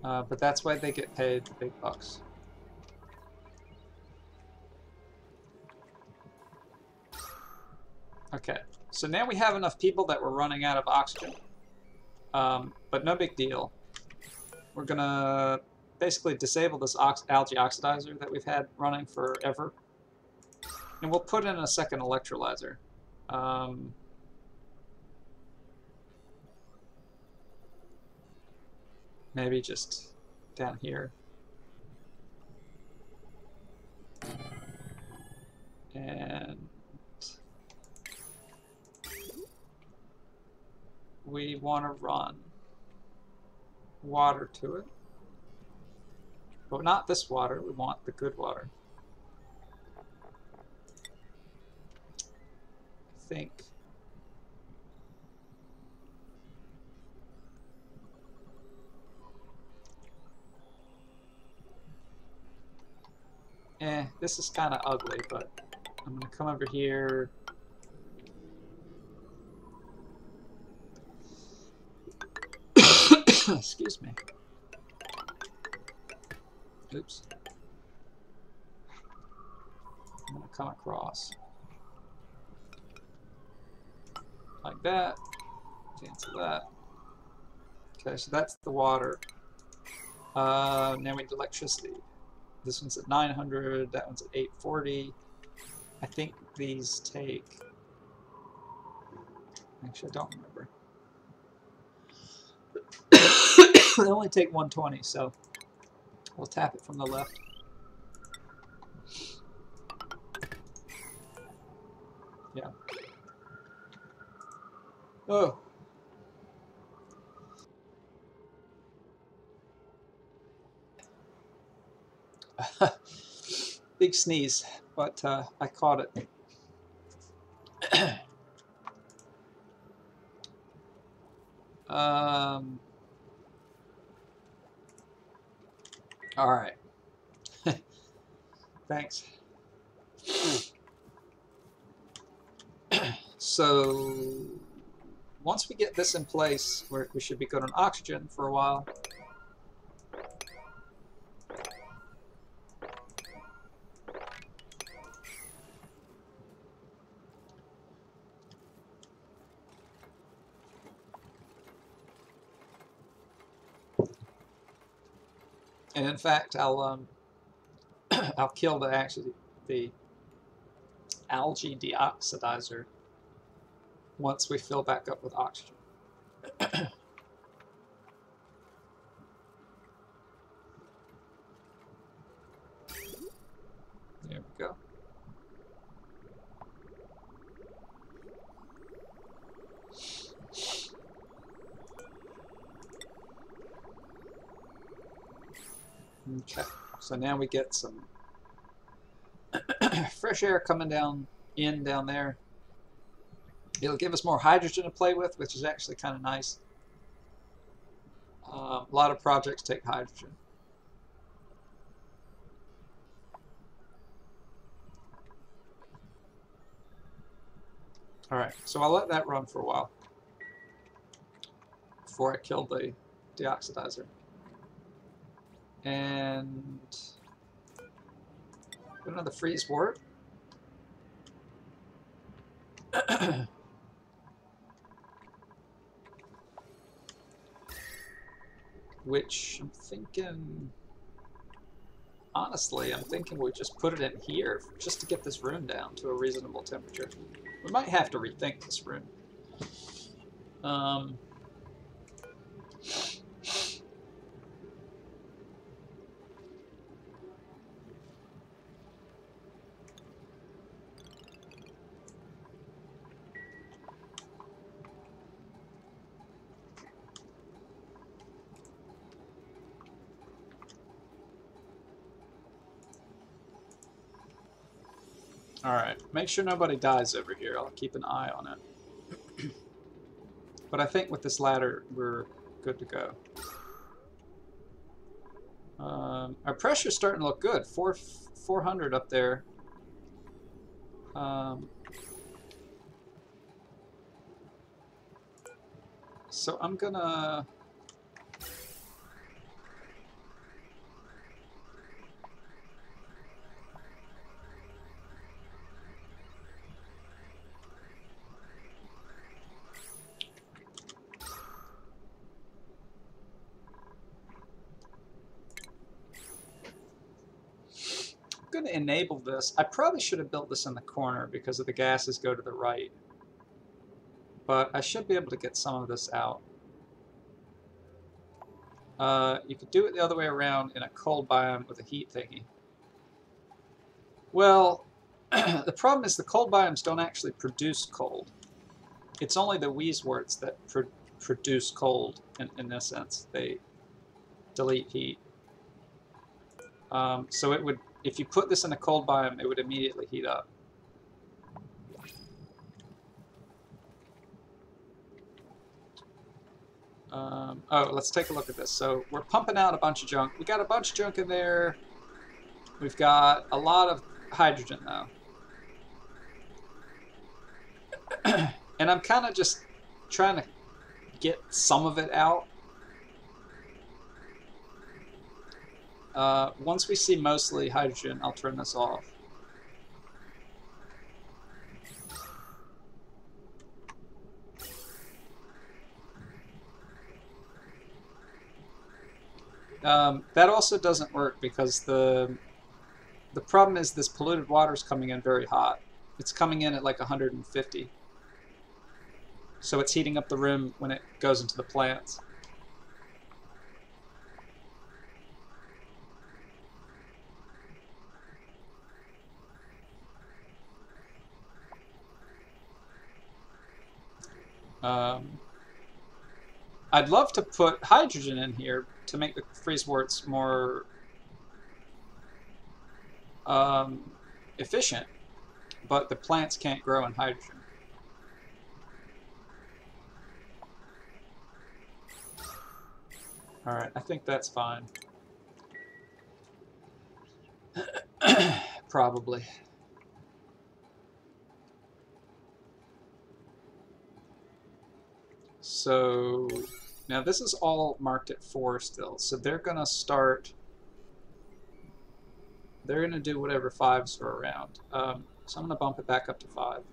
But that's why they get paid the big bucks. Okay, so now we have enough people that we're running out of oxygen. But no big deal. We're gonna basically disable this algae oxidizer that we've had running forever. And we'll put in a second electrolyzer. Maybe just down here. And we want to run water to it. But not this water, we want the good water. I think. This is kind of ugly, but I'm going to come over here. Excuse me. Oops. I'm going to come across. Like that. Cancel that. Okay, so that's the water. Now we need electricity. This one's at 900, that one's at 840. I think these take... Actually, I don't remember. They only take 120, so we'll tap it from the left. Yeah. Oh. Big sneeze, but I caught it. All right. Thanks. So once we get this in place, we should be good on oxygen for a while. And in fact, I'll kill the algae deoxidizer once we fill back up with oxygen. There we go. Okay, so now we get some fresh air coming down there. It'll give us more hydrogen to play with, which is actually kind of nice. A lot of projects take hydrogen. All right, so I'll let that run for a while before I kill the deoxidizer. And put another freeze wort. Which I'm thinking, honestly, I'm thinking we just put it in here just to get this room down to a reasonable temperature. We might have to rethink this room. Alright, make sure nobody dies over here. I'll keep an eye on it. But I think with this ladder, we're good to go. Our pressure's starting to look good. 400 up there. So I'm gonna... trying to enable this. I probably should have built this in the corner because of the gases go to the right. But I should be able to get some of this out. You could do it the other way around in a cold biome with a heat thingy. Well, the problem is the cold biomes don't actually produce cold. It's only the Wheezeworts that produce cold in this sense. They delete heat. So it would, if you put this in a cold biome, it would immediately heat up. Oh, let's take a look at this. So we're pumping out a bunch of junk. We got a bunch of junk in there. We've got a lot of hydrogen though. And I'm kind of just trying to get some of it out. Once we see mostly hydrogen, I'll turn this off. That also doesn't work because the problem is this polluted water is coming in very hot. It's coming in at like 150. So it's heating up the room when it goes into the plants. I'd love to put hydrogen in here to make the Freezeworts more efficient, but the plants can't grow in hydrogen. Alright, I think that's fine. Probably. So now this is all marked at 4 still, so they're gonna start. They're gonna do whatever 5s are around. So I'm gonna bump it back up to 5.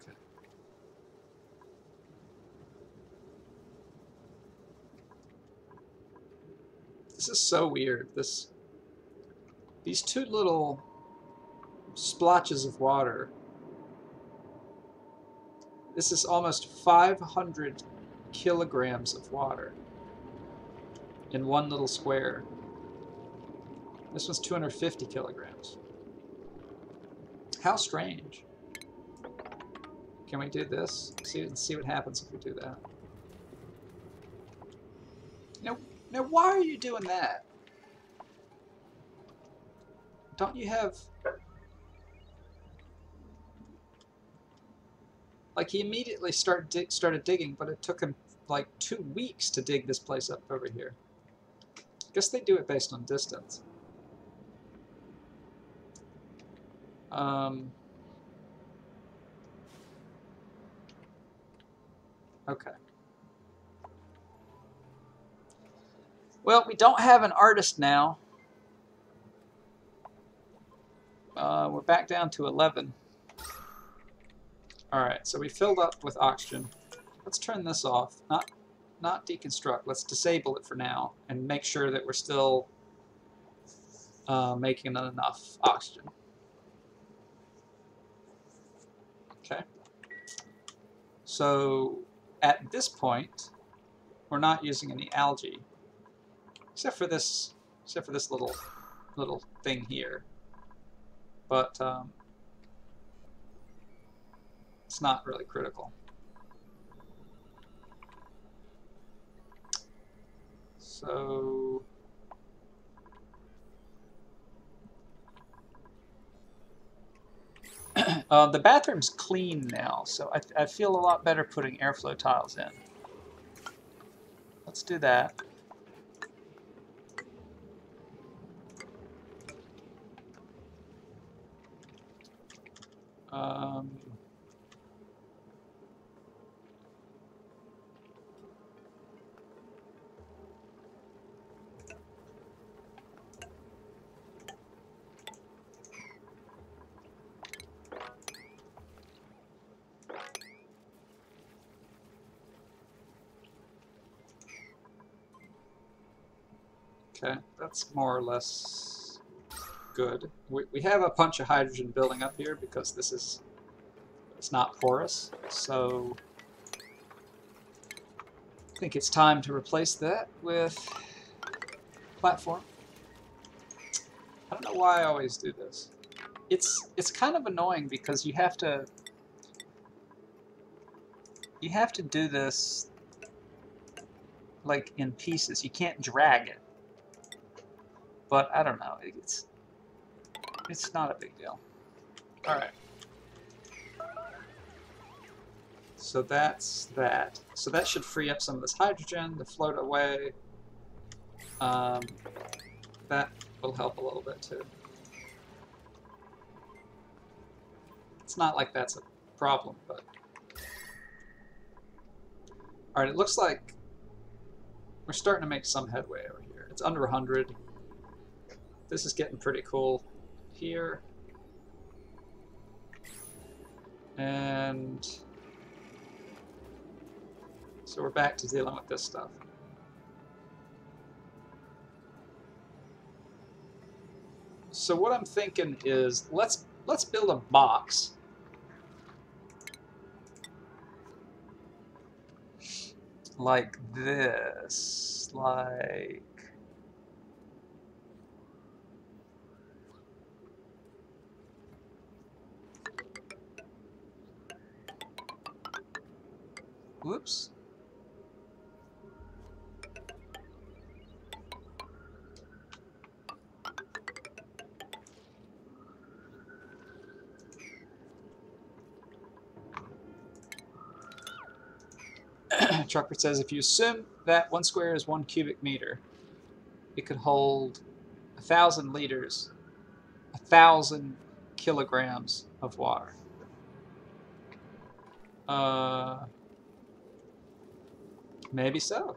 Okay. This is so weird. These two little splotches of water. This is almost 500 kilograms of water in one little square. This one's 250 kilograms. How strange. Can we do this? See what happens if we do that. Now why are you doing that? Don't you have... Like, he immediately started digging, but it took him like 2 weeks to dig this place up over here. I guess they do it based on distance. Okay. Well, we don't have an artist now. We're back down to 11. Alright, so we filled up with oxygen. Let's turn this off. Not deconstruct. Let's disable it for now and make sure that we're still making enough oxygen. Okay. So at this point, we're not using any algae, except for this little thing here. But it's not really critical. So the bathroom's clean now, so I feel a lot better putting airflow tiles in. Let's do that. Okay, that's more or less good. We have a bunch of hydrogen building up here because this is, it's not porous, so I think it's time to replace that with platform. I don't know why I always do this. It's kind of annoying because you have to do this like in pieces. You can't drag it. But I don't know. It's not a big deal. All right. So that's that. So that should free up some of this hydrogen to float away. That will help a little bit too. It's not like that's a problem, but... Alright, it looks like we're starting to make some headway over here. It's under 100. This is getting pretty cool here. And so we're back to dealing with this stuff. So what I'm thinking is let's build a box. Like this, like... Whoops. Trucker says, if you assume that 1 square is 1 cubic meter, it could hold 1,000 liters, 1,000 kilograms of water. Maybe so.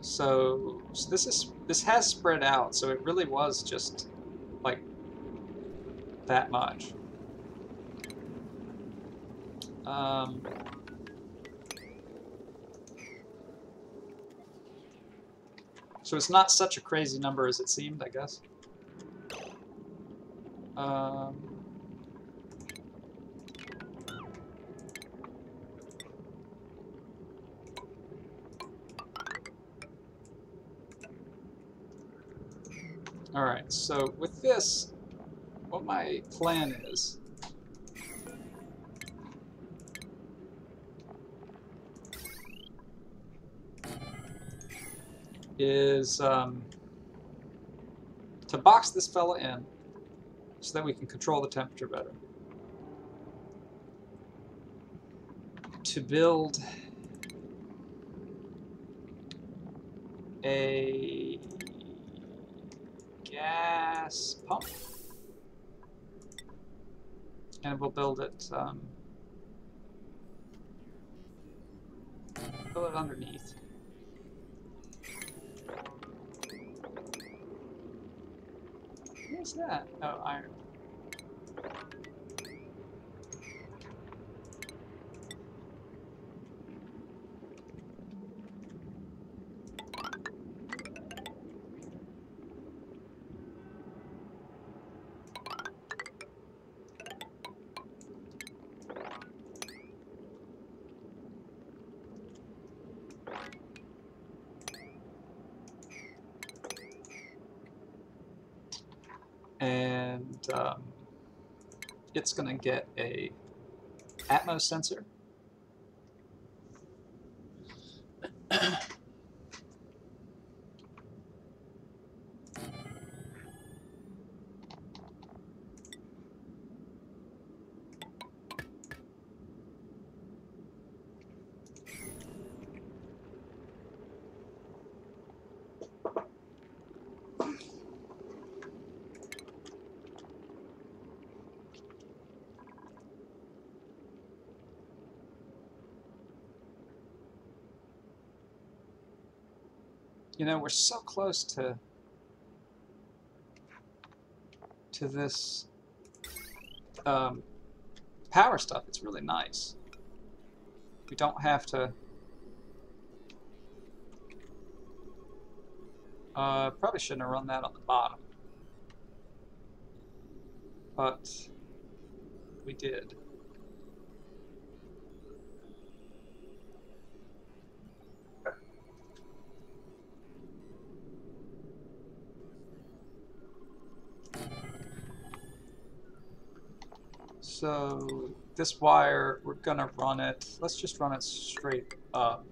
So this has spread out, so it really was just like that much. So it's not such a crazy number as it seemed, I guess. Alright, so with this, what my plan is to box this fella in so that we can control the temperature better. To build a gas pump, and we'll build it underneath. What's that? Oh, iron. And it's going to get a Atmos sensor. You know, we're so close to this power stuff. It's really nice. We don't have to... probably shouldn't have run that on the bottom. But we did. So this wire, we're gonna run it, let's just run it straight up.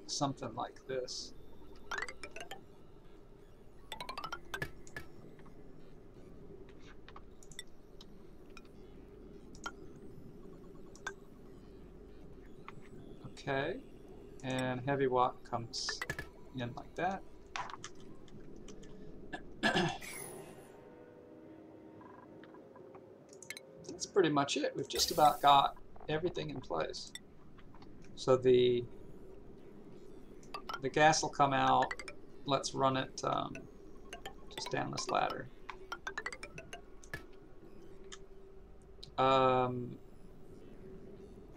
Something like this. Okay, and heavy watt comes in like that. That's pretty much it. We've just about got everything in place. So the gas will come out. Let's run it just down this ladder.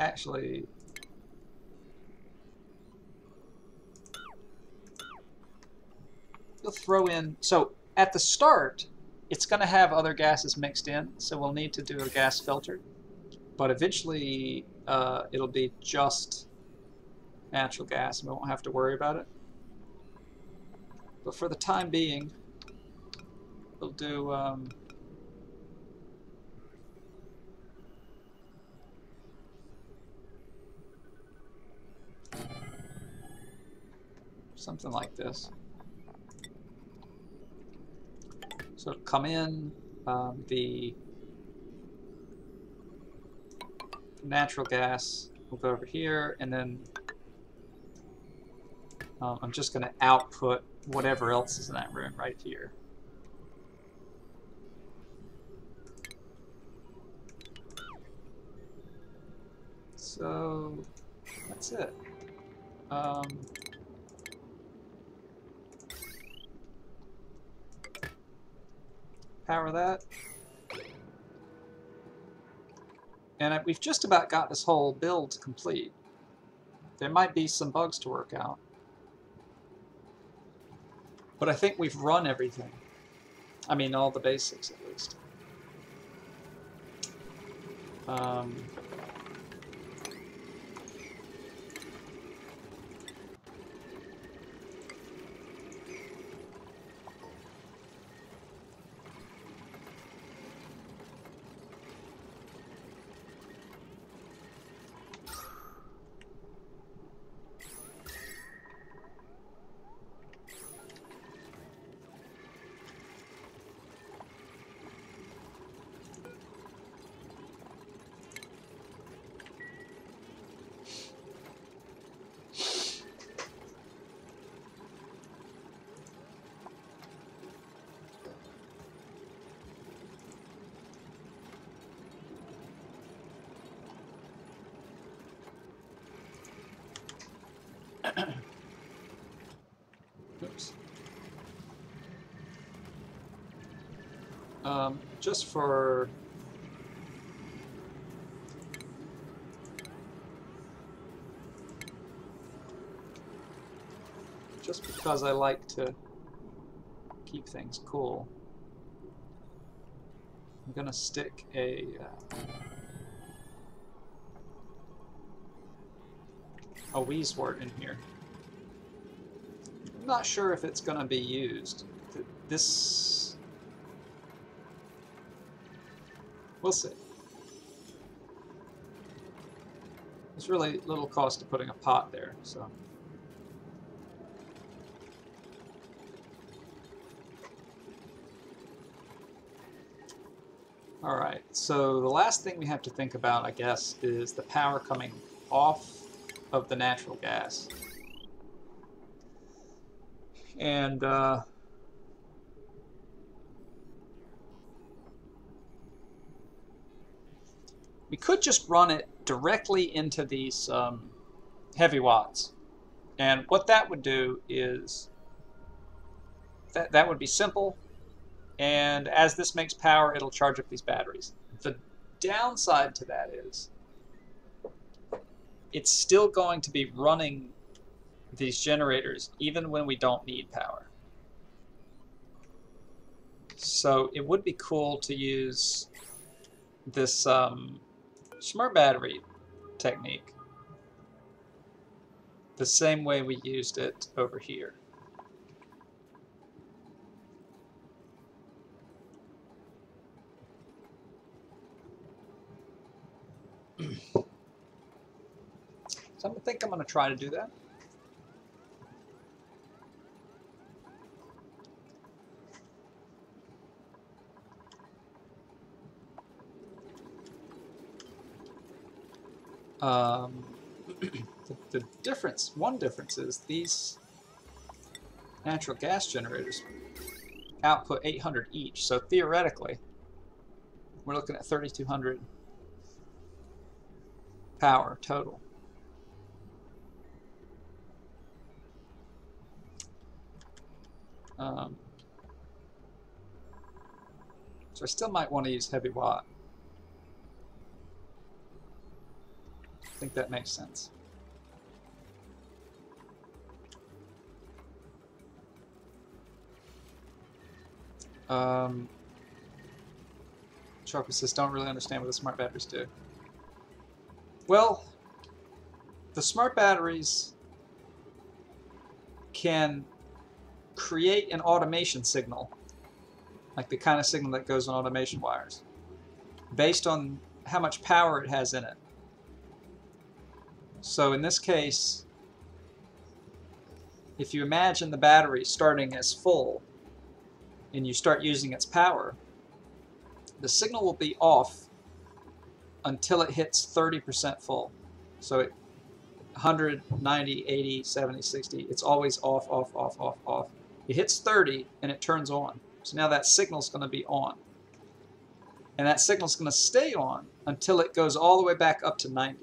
Actually, you'll throw in, so at the start, it's going to have other gases mixed in, so we'll need to do a gas filter. But eventually, it'll be just natural gas, and we won't have to worry about it. But for the time being, we'll do something like this. So it'll come in, the natural gas will go over here, and then I'm just going to output whatever else is in that room right here. So that's it. Power that. And we've just about got this whole build complete. There might be some bugs to work out. But I think we've run everything. I mean, all the basics, at least. Oops. Just for because I like to keep things cool, I'm gonna stick a Weezwort in here. I'm not sure if it's gonna be used. This, we'll see. There's really little cost to putting a pot there, so. Alright, so the last thing we have to think about, I guess, is the power coming off of the natural gas. And we could just run it directly into these heavy watts. And what that would do is, that would be simple, And as this makes power, it'll charge up these batteries. The downside to that is it's still going to be running these generators even when we don't need power. So it would be cool to use this smart battery technique the same way we used it over here. So I think I'm going to try to do that. The difference, one difference is these natural gas generators output 800 each. So theoretically, we're looking at 3,200 power total. So I still might want to use heavy watt. I think that makes sense. Sharpie says, don't really understand what the smart batteries do. Well, the smart batteries can create an automation signal, like the kind of signal that goes on automation wires, based on how much power it has in it. So in this case, if you imagine the battery starting as full and you start using its power, the signal will be off until it hits 30% full. So it 100, 90, 80, 70, 60, it's always off, off, off, off, off. It hits 30 and it turns on. So now that signal's going to be on. And that signal's going to stay on until it goes all the way back up to 90.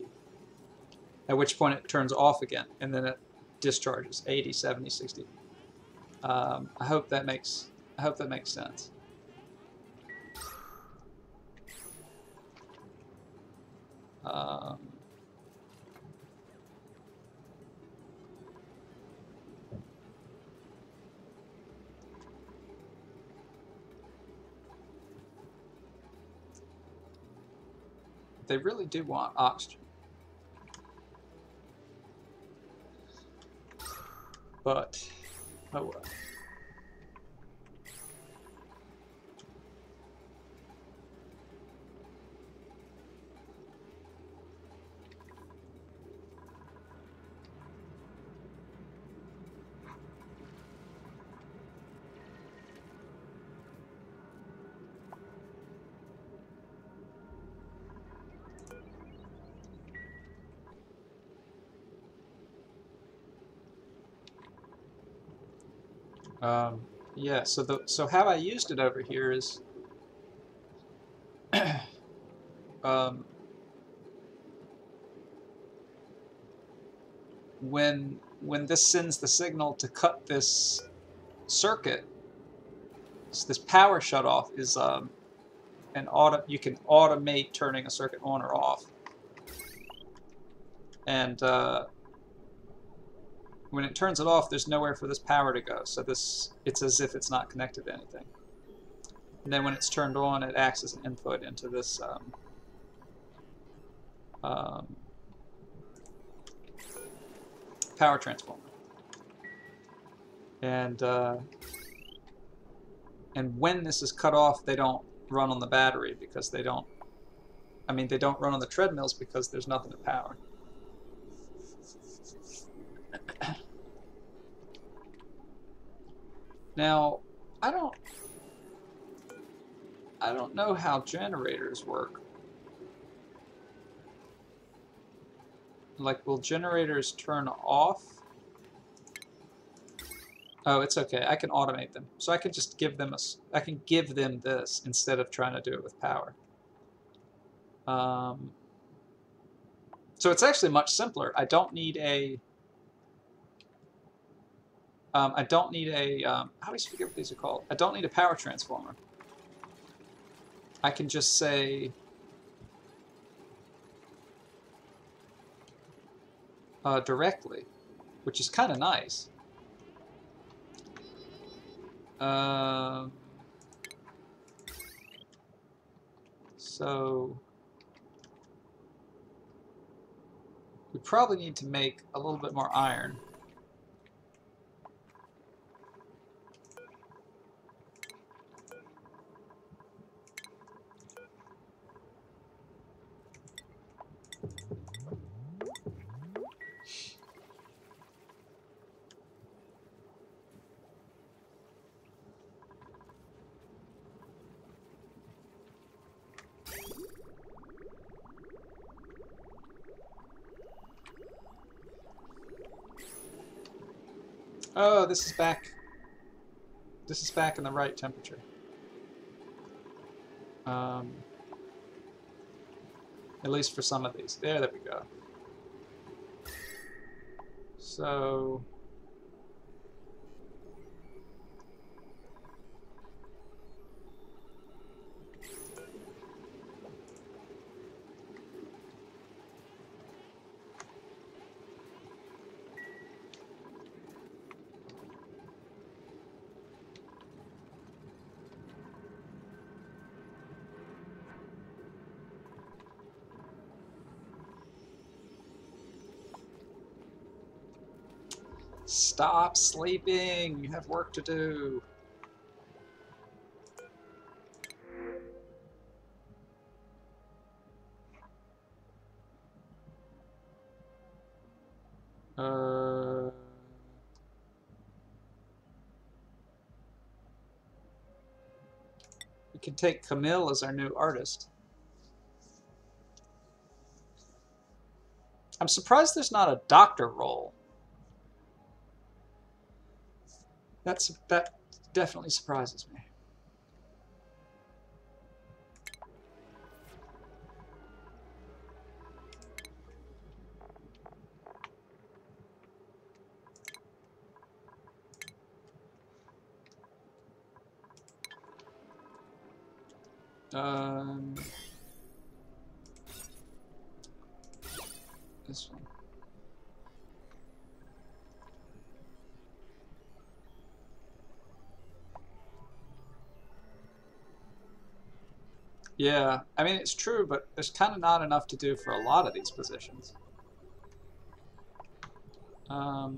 At which point it turns off again, and then it discharges 80, 70, 60. I hope that makes sense. They really do want oxygen. But, oh well. Yeah, so how I used it over here is when this sends the signal to cut this circuit, so this power shutoff is you can automate turning a circuit on or off, and when it turns it off, there's nowhere for this power to go. So it's as if it's not connected to anything. And then when it's turned on, it acts as an input into this power transformer. And when this is cut off, they don't run on the battery because they don't run on the treadmills because there's nothing to power. Now, I don't know how generators work. Like, will generators turn off? Oh, it's okay. I can automate them. So I can just give them this instead of trying to do it with power. So it's actually much simpler. I don't need a how do you forget what these are called? I don't need a power transformer. I can just say directly, which is kind of nice. So we probably need to make a little bit more iron. Oh, this is back. This is back in the right temperature. At least for some of these. There we go. So stop sleeping. You have work to do. We can take Camille as our new artist. I'm surprised there's not a doctor role. That definitely surprises me. This one. Yeah, I mean, it's true, but there's kind of not enough to do for a lot of these positions. I'll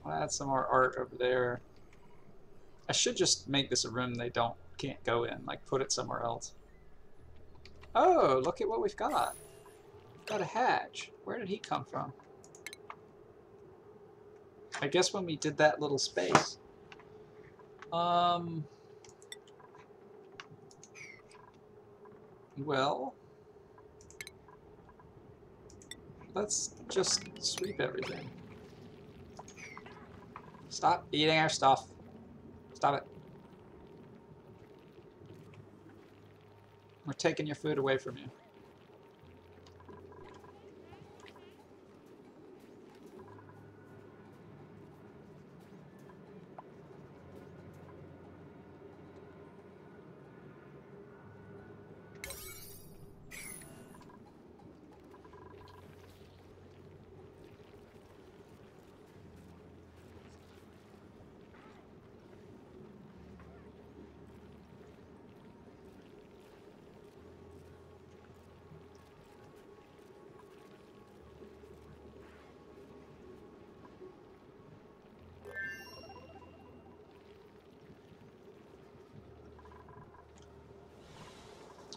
add some more art over there. I should just make this a room they can't go in, like put it somewhere else. Oh, look at what we've got. We've got a hatch. Where did he come from? I guess when we did that little space. Well, let's just sweep everything. Stop eating our stuff. Stop it. We're taking your food away from you.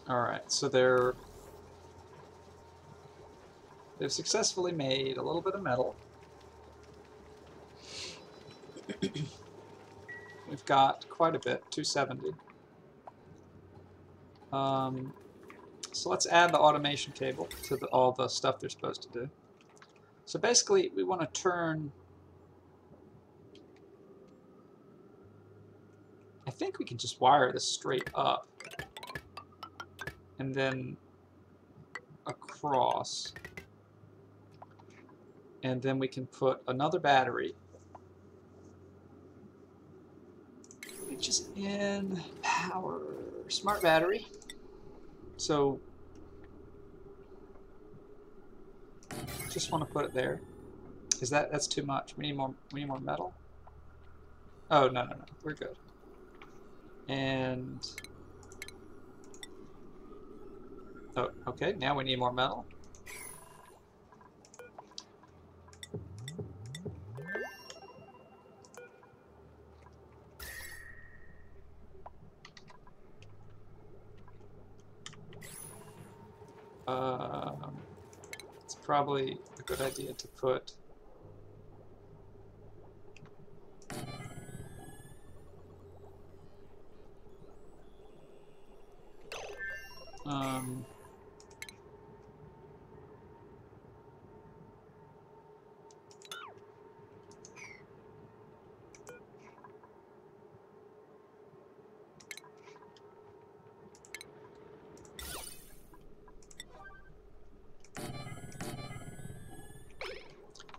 Alright, so they've successfully made a little bit of metal. We've got quite a bit, 270. So let's add the automation cable to all the stuff they're supposed to do. So basically, we want to turn... I think we can just wire this straight up. And then across. And then we can put another battery, which is in power, smart battery. So just want to put it there. That's too much? We need more metal. Oh, no, we're good. And oh, okay, now we need more metal. It's probably a good idea to put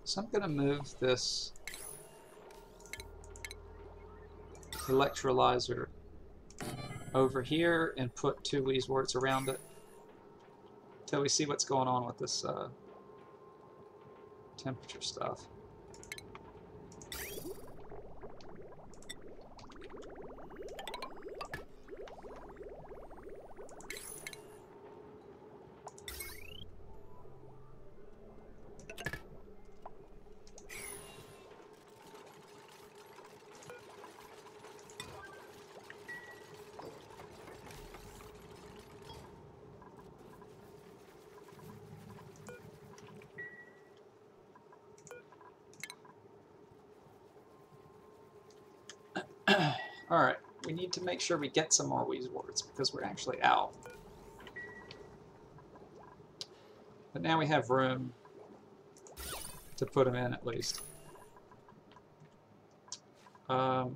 so I'm going to move this electrolyzer over here and put 2 Wheeze warts around it until we see what's going on with this temperature stuff. Alright, we need to make sure we get some more Wheeze warts because we're actually out. But now we have room to put them in at least. I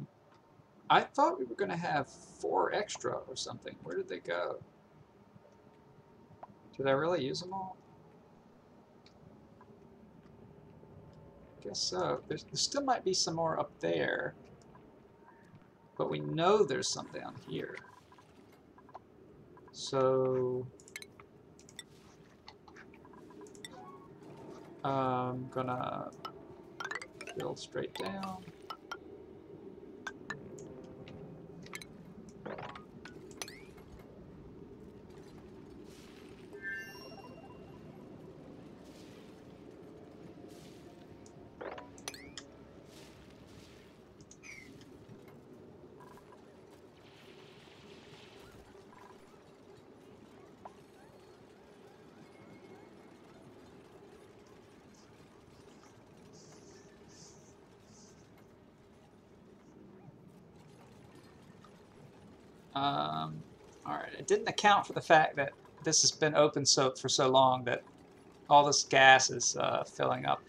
thought we were going to have 4 extra or something. Where did they go? Did I really use them all? Guess so. There still might be some more up there. But we know there's some down here. So I'm gonna build straight down. Alright, it didn't account for the fact that this has been open for so long that all this gas is filling up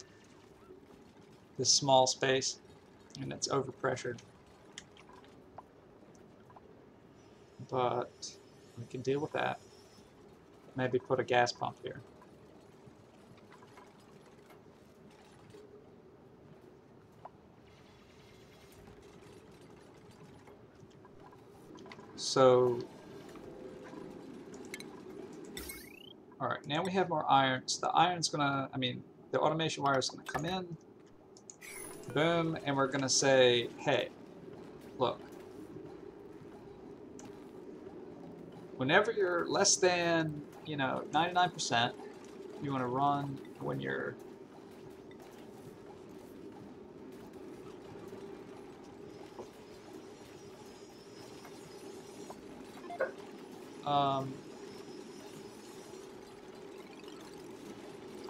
this small space and it's overpressured. But we can deal with that. Maybe put a gas pump here. So, alright, now we have more irons. The iron's gonna, the automation wire is gonna come in, boom, and we're gonna say, hey, look, whenever you're less than, 99%, you want to run when you're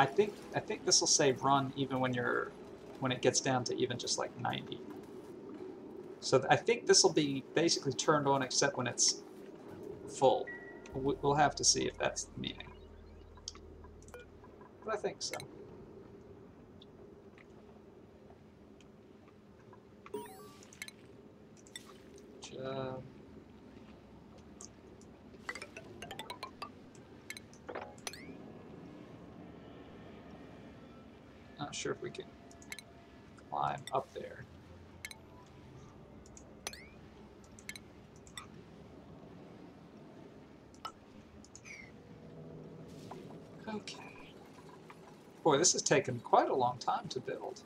I think this will say run even when it gets down to even just like 90. So I think this will be basically turned on except when it's full. We'll have to see if that's the meaning. But I think so. Not sure if we can climb up there. Okay. Boy, this has taken quite a long time to build.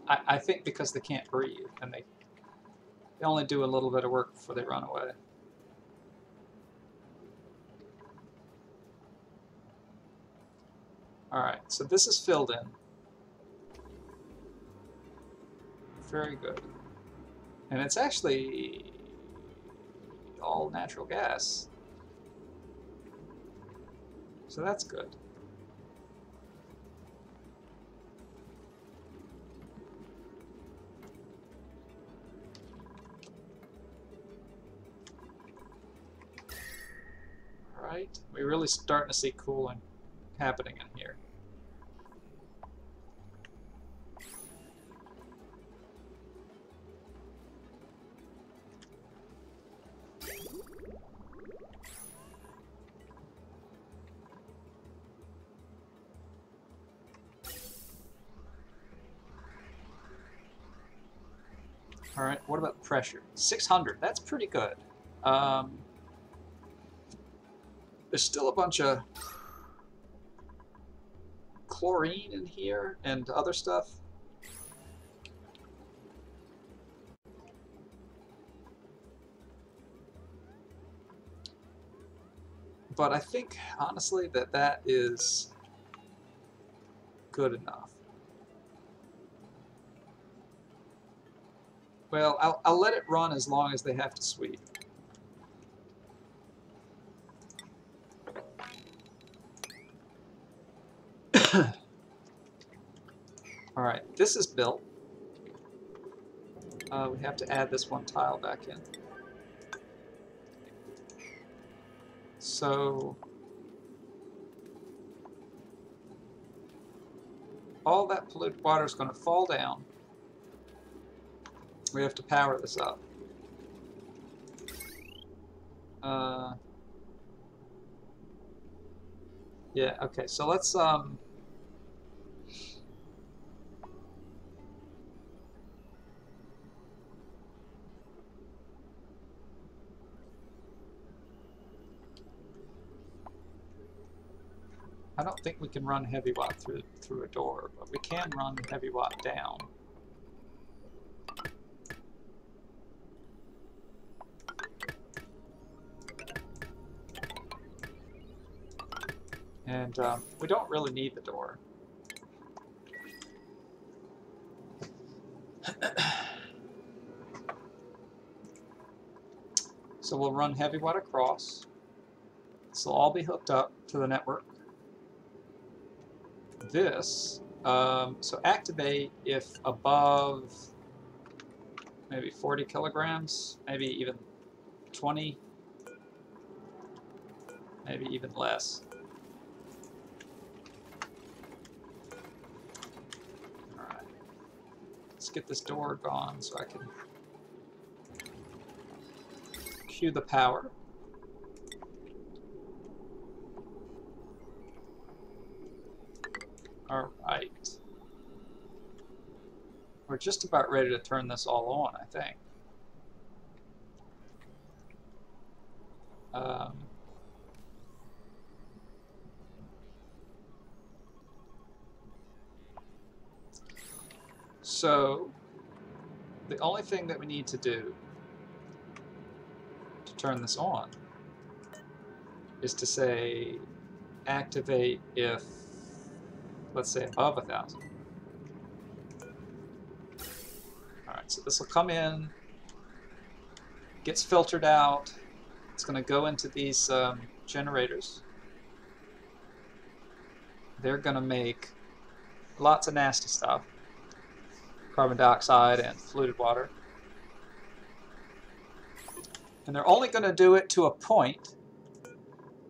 I think because they can't breathe, and they only do a little bit of work before they run away. Alright, so this is filled in. Very good. And it's actually all natural gas. So that's good. Right, we're really starting to see cooling happening in here. All right, what about pressure? 600, that's pretty good. There's still a bunch of chlorine in here and other stuff. But I think, honestly, that is good enough. Well, I'll let it run as long as they have to sweep. Alright, this is built. We have to add this one tile back in. So all that polluted water is going to fall down. We have to power this up. Yeah, okay, so let's I don't think we can run heavy watt through a door, but we can run heavy watt down. And we don't really need the door. So we'll run heavy watt across. This will all be hooked up to the network. This, so activate if above maybe 40 kilograms, maybe even 20, maybe even less. Alright, let's get this door gone so I can cue the power. Alright. We're just about ready to turn this all on, I think. So, the only thing that we need to do to turn this on is to say activate if, let's say, above 1,000. Alright, so this will come in, gets filtered out, it's going to go into these generators. They're going to make lots of nasty stuff, carbon dioxide and polluted water. And they're only going to do it to a point,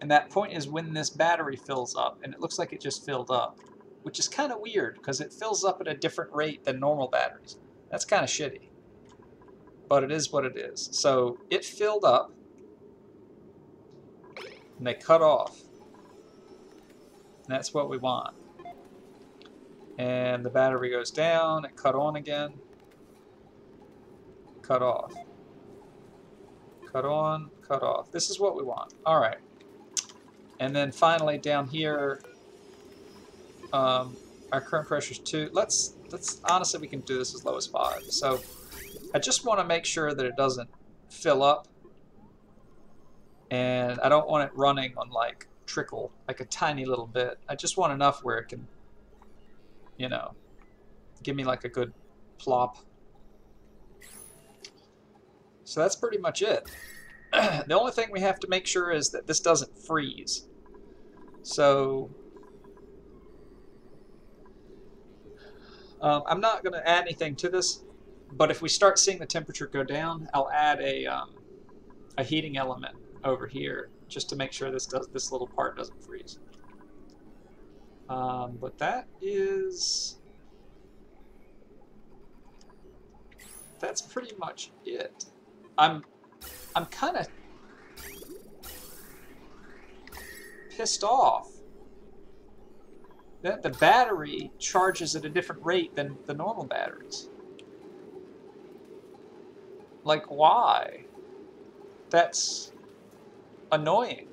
and that point is when this battery fills up, and it looks like it just filled up, which is kind of weird because it fills up at a different rate than normal batteries. That's kind of shitty, but it is what it is. So it filled up, And they cut off. And that's what we want. And the battery goes down, it cut on again, cut off. Cut on, cut off. This is what we want. All right. And then finally down here, our current pressure is 2. Let's honestly, we can do this as low as 5. So I just want to make sure that it doesn't fill up. And I don't want it running on like trickle, like a tiny little bit. I just want enough where it can, you know, give me like a good plop. So that's pretty much it. The only thing we have to make sure is that this doesn't freeze. So I'm not going to add anything to this, but if we start seeing the temperature go down, I'll add a heating element over here just to make sure this little part doesn't freeze. But that's pretty much it. I'm kind of pissed off that the battery charges at a different rate than the normal batteries. Like, why? That's annoying.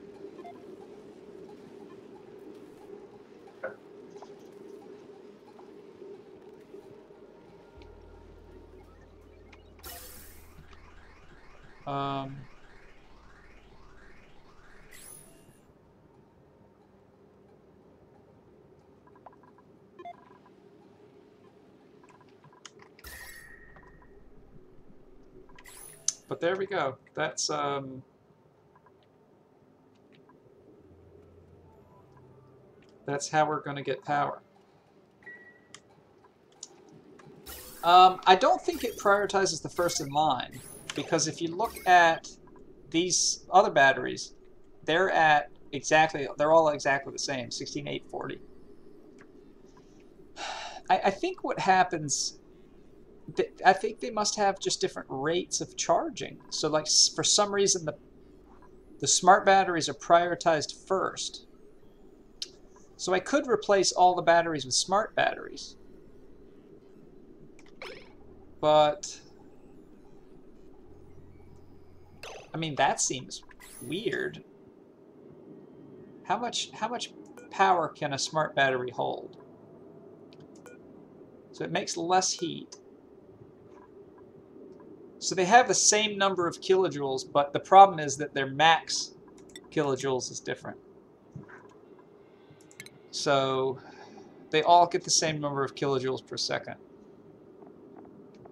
But there we go. That's how we're going to get power. I don't think it prioritizes the first in line, because if you look at these other batteries, they're all exactly the same, 16,840. I think what happens, I think they must have just different rates of charging. So like for some reason the smart batteries are prioritized first. So I could replace all the batteries with smart batteries. But I mean, that seems weird. How much power can a smart battery hold? So it makes less heat. So they have the same number of kilojoules, but the problem is that their max kilojoules is different. So they all get the same number of kilojoules per second.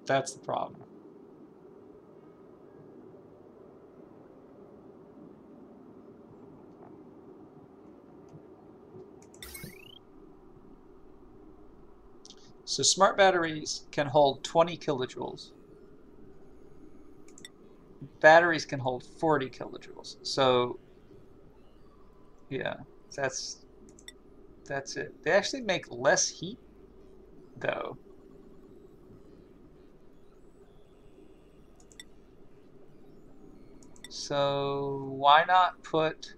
That's the problem. So smart batteries can hold 20 kilojoules. Batteries can hold 40 kilojoules. So yeah, that's it. They actually make less heat though. So why not put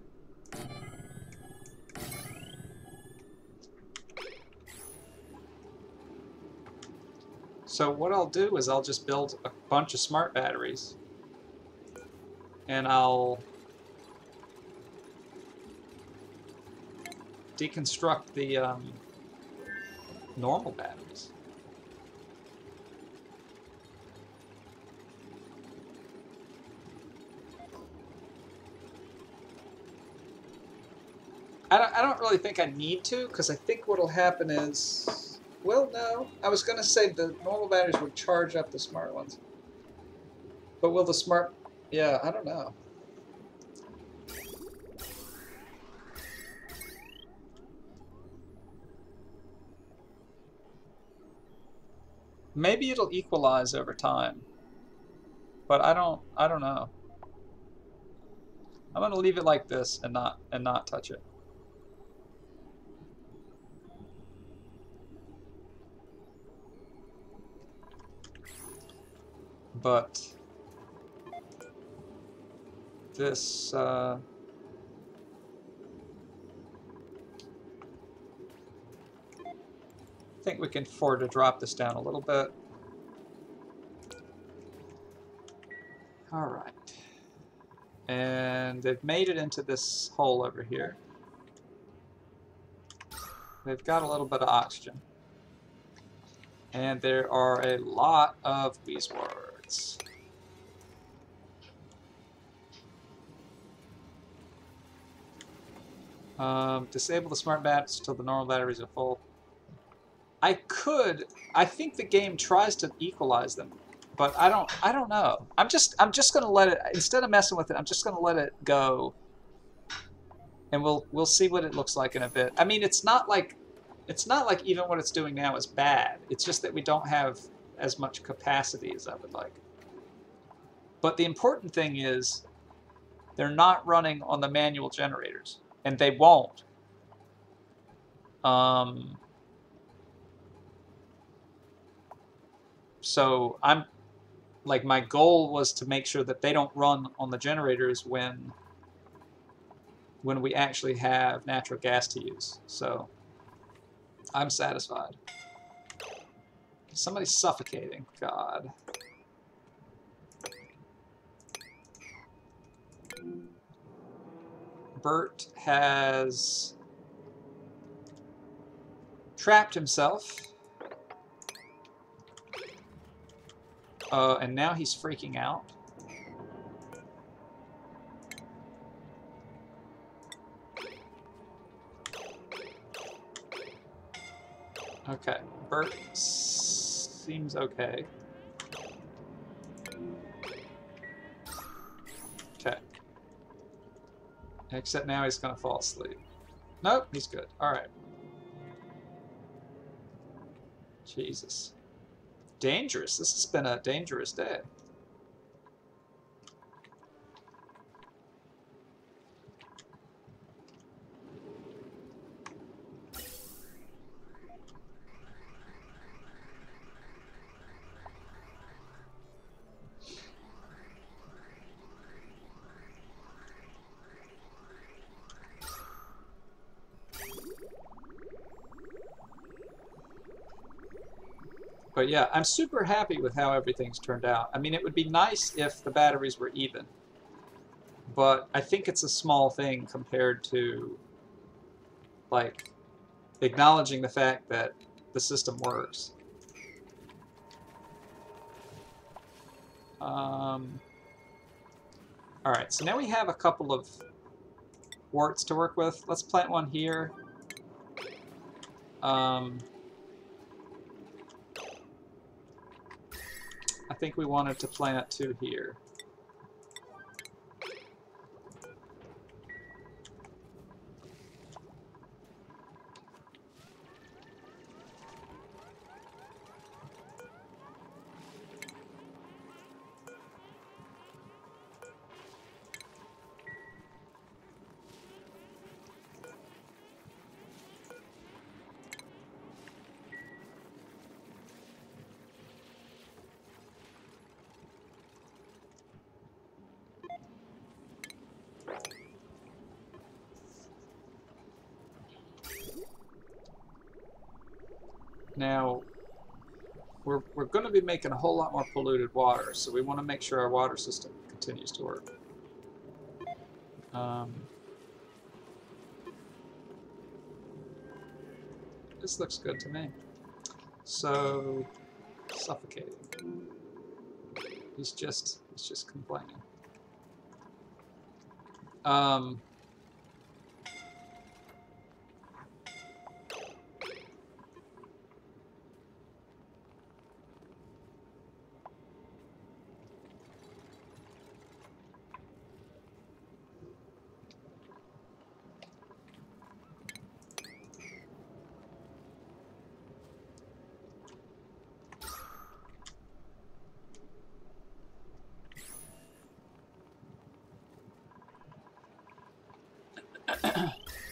So what I'll do is I'll just build a bunch of smart batteries, and I'll deconstruct the normal batteries. I don't really think I need to, because I think what'll happen is, well, no. I was going to say the normal batteries would charge up the smart ones. But will the smart... Yeah, I don't know. Maybe it'll equalize over time. But I don't know. I'm going to leave it like this and not touch it. But this think we can afford to drop this down a little bit. All right. And they've made it into this hole over here. They've got a little bit of oxygen. And there are a lot of Wheezewords. Disable the smart bats until the normal batteries are full. I think the game tries to equalize them, but I don't know. I'm just gonna let it, instead of messing with it, I'm just gonna let it go. And we'll see what it looks like in a bit. I mean, it's not like even what it's doing now is bad. It's just that we don't have as much capacity as I would like. But the important thing is they're not running on the manual generators, and they won't. So I'm like, my goal was to make sure that they don't run on the generators when we actually have natural gas to use. So I'm satisfied. Somebody's suffocating. God. Bert has trapped himself. And now he's freaking out. Okay, Bert seems okay. Okay. Except now he's gonna fall asleep. Nope, he's good. Alright. Jesus. Dangerous. This has been a dangerous day. But yeah, I'm super happy with how everything's turned out. I mean, it would be nice if the batteries were even. But I think it's a small thing compared to, like, acknowledging the fact that the system works. Alright, so now we have a couple of warts to work with. Let's plant one here. I think we wanted to plant two here. Now, we're going to be making a whole lot more polluted water, so we want to make sure our water system continues to work. This looks good to me. So, suffocating. He's just complaining.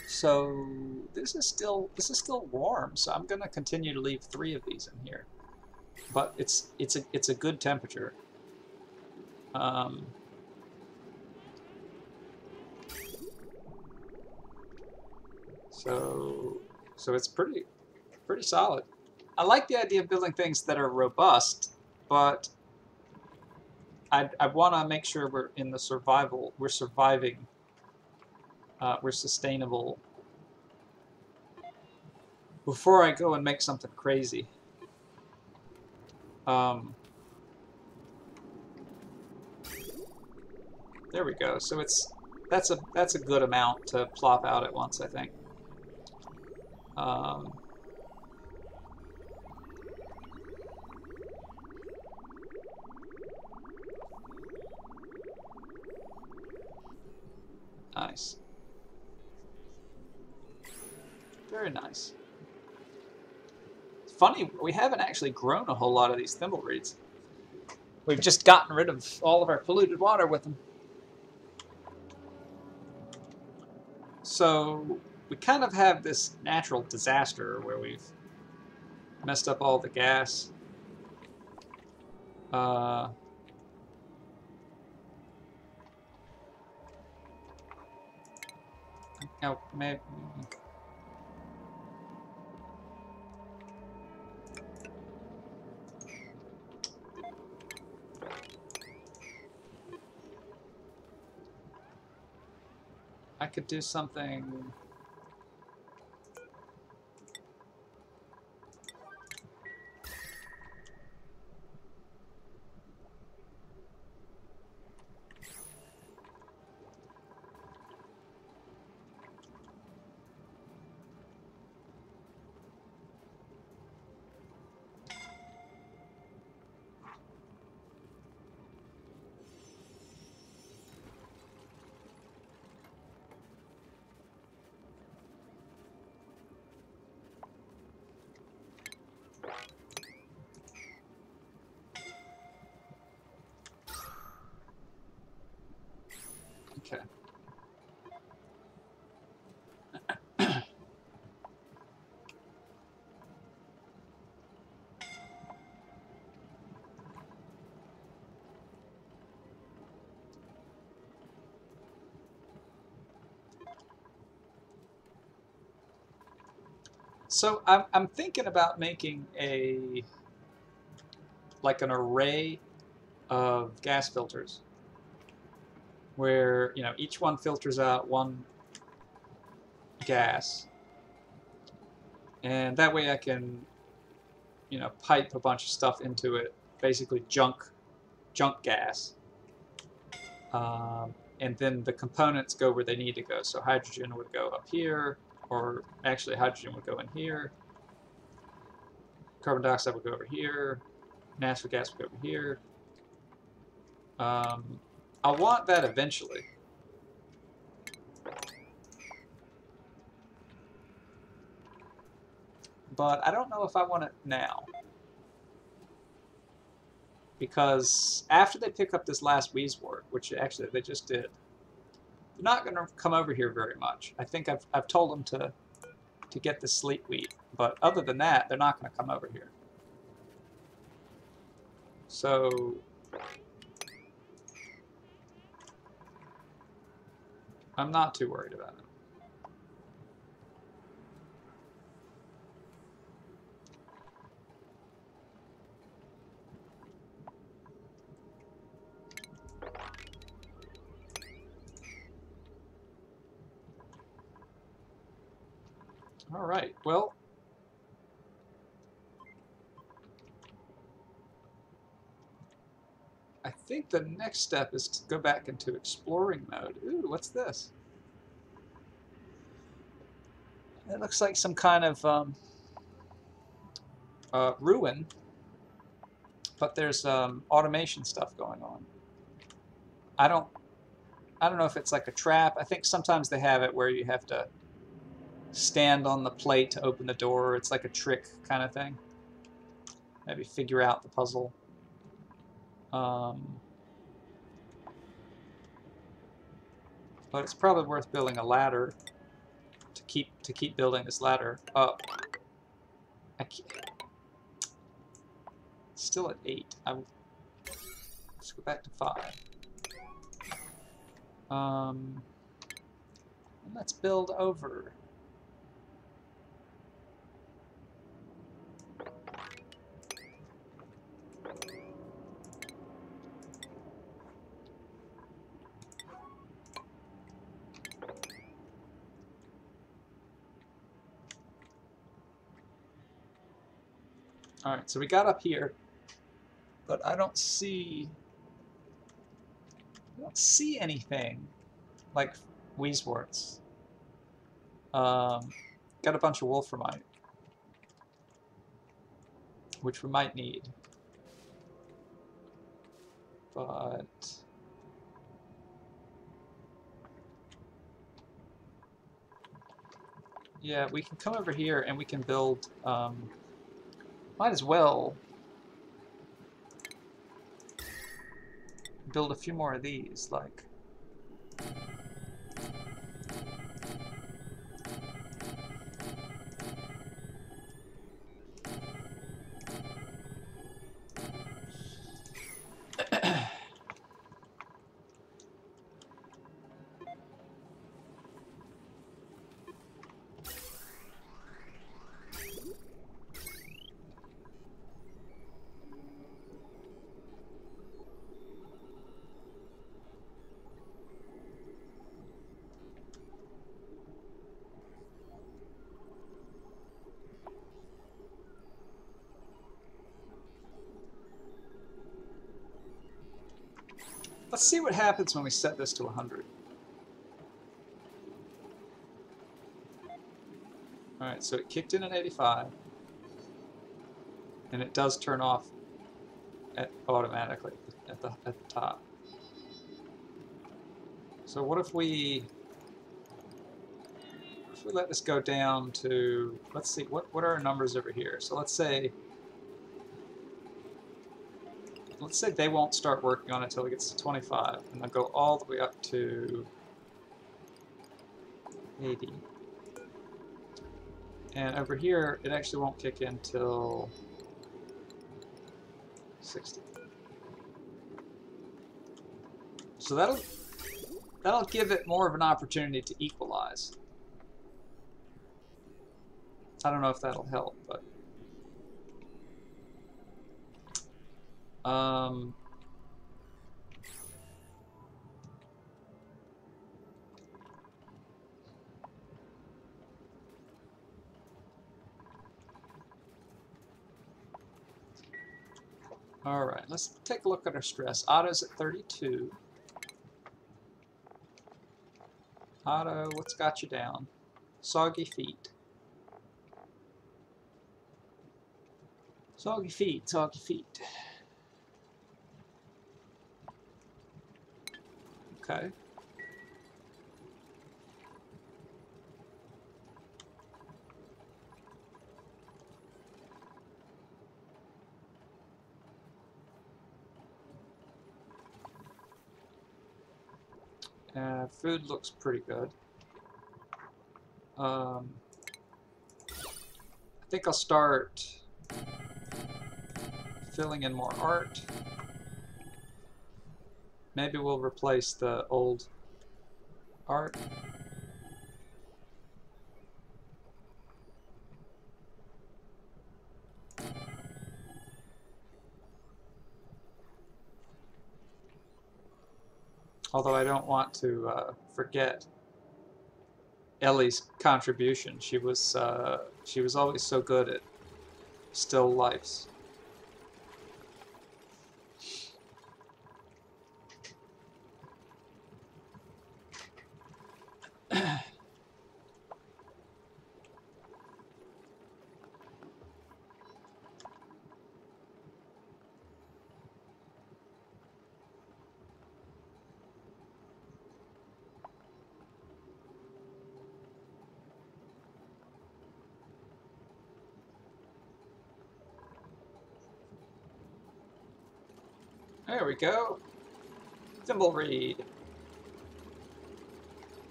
So this is still warm, so I'm gonna continue to leave 3 of these in here. But it's a good temperature. So it's pretty solid. I like the idea of building things that are robust, but I want to make sure we're in the survival. We're surviving. We're sustainable. Before I go and make something crazy. There we go. So that's a good amount to plop out at once, I think. Nice. Very nice. It's funny, we haven't actually grown a whole lot of these thimbleweeds. We've just gotten rid of all of our polluted water with them. So we kind of have this natural disaster where we've messed up all the gas. Oh, maybe. I could do something. Okay. So I'm thinking about making like an array of gas filters where, you know, each one filters out one gas, and that way I can, you know, pipe a bunch of stuff into it, basically junk gas, and then the components go where they need to go. So hydrogen would go up here, or actually hydrogen would go in here, carbon dioxide would go over here, natural gas would go over here. I want that eventually. But I don't know if I want it now. Because after they pick up this last Wheezewort, which actually they just did, they're not going to come over here very much. I think I've told them to get the sleet wheat. But other than that, they're not going to come over here. So I'm not too worried about it. All right, well, I think the next step is to go back into exploring mode. Ooh, what's this? It looks like some kind of ruin, but there's automation stuff going on. I don't know if it's like a trap. I think sometimes they have it where you have to stand on the plate to open the door. It's like a trick kind of thing. Maybe figure out the puzzle. But it's probably worth building a ladder to keep building this ladder up. I can't. Still at 8. Let's go back to 5. And let's build over. Alright, so we got up here, but I don't see anything like Wheezeworts. Got a bunch of Wolframite, which we might need. But yeah, we can come over here and we can build, might as well build a few more of these, like let's see what happens when we set this to 100. Alright, so it kicked in at 85. And it does turn off automatically at the top. So what if we let this go down to, let's see, what are our numbers over here? So let's say they won't start working on it until it gets to 25, and they'll go all the way up to 80. And over here, it actually won't kick in till 60. So that'll give it more of an opportunity to equalize. I don't know if that'll help, but all right, let's take a look at our stress. Otto's at 32. Otto, what's got you down? Soggy feet. Soggy feet, soggy feet. Okay. Food looks pretty good. I think I'll start filling in more art. Maybe we'll replace the old art. Although I don't want to forget Ellie's contribution. She was always so good at still lifes. There we go. Thimbleweed.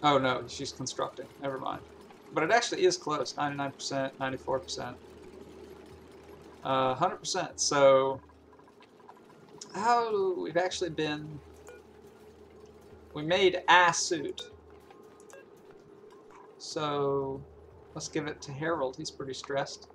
Oh no, she's constructing. Never mind. But it actually is close. 99%, 94%. 100%. So, we've actually been... We made a suit. So, let's give it to Harold. He's pretty stressed.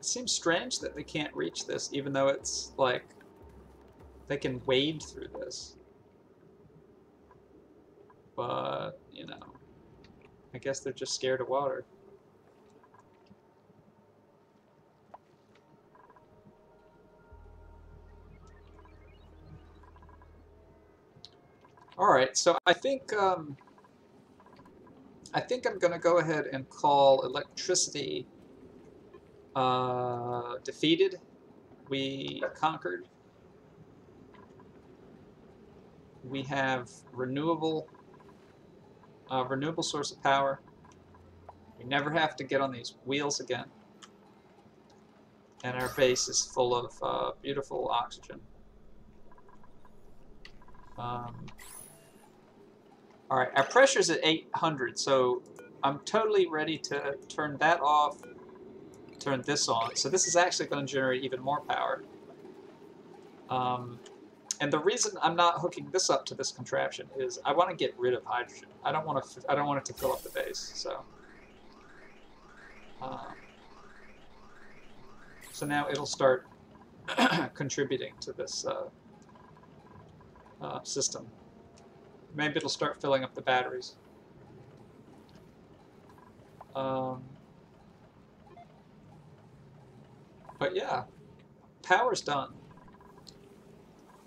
It seems strange that they can't reach this, even though it's like they can wade through this. But, you know, I guess they're just scared of water. All right, so I think I'm going to go ahead and call electricity defeated. We conquered. We have renewable source of power. We never have to get on these wheels again. And our base is full of beautiful oxygen. All right, our pressure's at 800, so I'm totally ready to turn that off, turn this on. So this is actually going to generate even more power. And the reason I'm not hooking this up to this contraption is I want to get rid of hydrogen. I don't want it to fill up the base. So now it'll start contributing to this system. Maybe it'll start filling up the batteries. But yeah, power's done.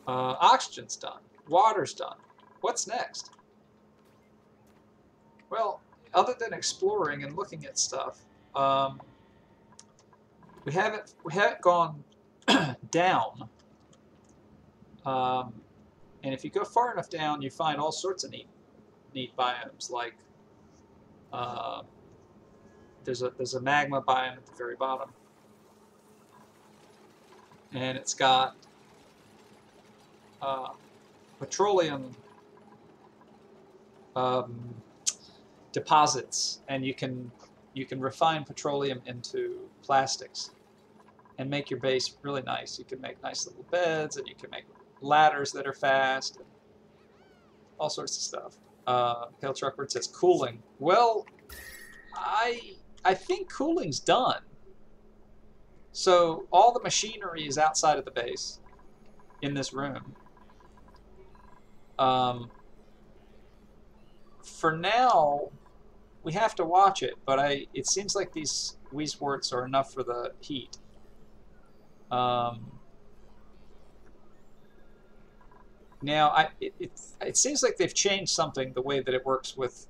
Oxygen's done. Water's done. What's next? Well, other than exploring and looking at stuff, we haven't gone down. And if you go far enough down, you find all sorts of neat biomes. Like there's a magma biome at the very bottom, and it's got petroleum deposits, and you can refine petroleum into plastics and make your base really nice. You can make nice little beds, and you can make ladders that are fast, and all sorts of stuff. Pale Truckbird says cooling. Well, I think cooling's done. So all the machinery is outside of the base in this room. For now, we have to watch it, but it seems like these Weezeworts are enough for the heat. Now, it seems like they've changed something, the way that it works with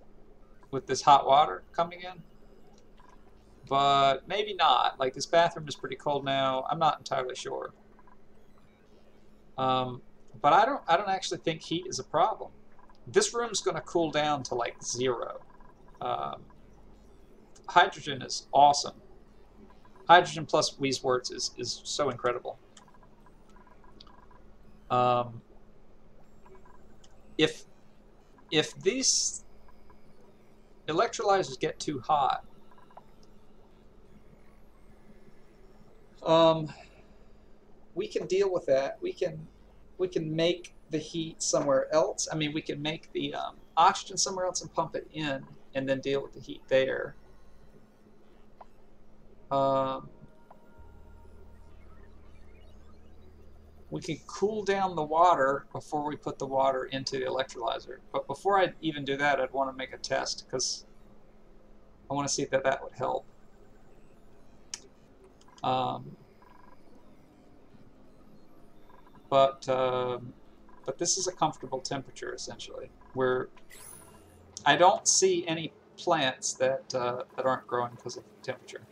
this hot water coming in. But maybe not. Like, this bathroom is pretty cold now. I'm not entirely sure. But I don't actually think heat is a problem. This room's going to cool down to like 0. Hydrogen is awesome. Hydrogen plus Weezeworts is so incredible. If these electrolyzers get too hot, we can deal with that. We can make the heat somewhere else. I mean, we can make the oxygen somewhere else and pump it in, and then deal with the heat there. We can cool down the water before we put the water into the electrolyzer. But before I even do that, I'd want to make a test, because I want to see if that would help. But this is a comfortable temperature, essentially. I don't see any plants that aren't growing because of temperature.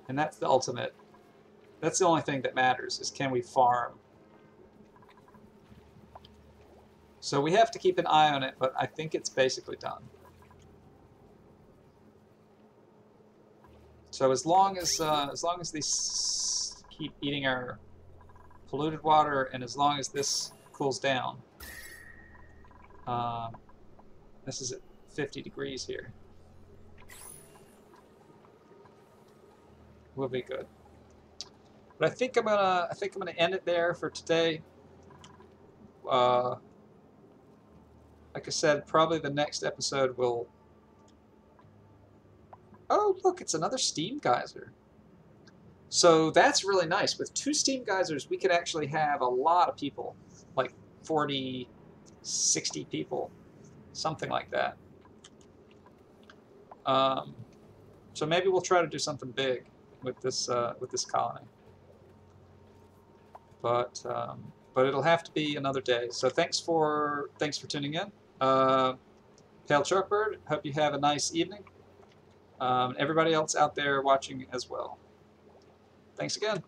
And that's the ultimate. That's the only thing that matters, is can we farm? So we have to keep an eye on it, but I think it's basically done. So as long as these keep eating our polluted water, and as long as this cools down, this is at 50 degrees here, we'll be good. But I think I'm gonna end it there for today. Like I said, probably the next episode will. Oh, look! It's another steam geyser. So that's really nice. With 2 steam geysers, we could actually have a lot of people, like 40, 60 people, something like that. So maybe we'll try to do something big with this colony. But it'll have to be another day. So thanks for tuning in. Pale Chalkbird, hope you have a nice evening. Everybody else out there watching as well. Thanks again.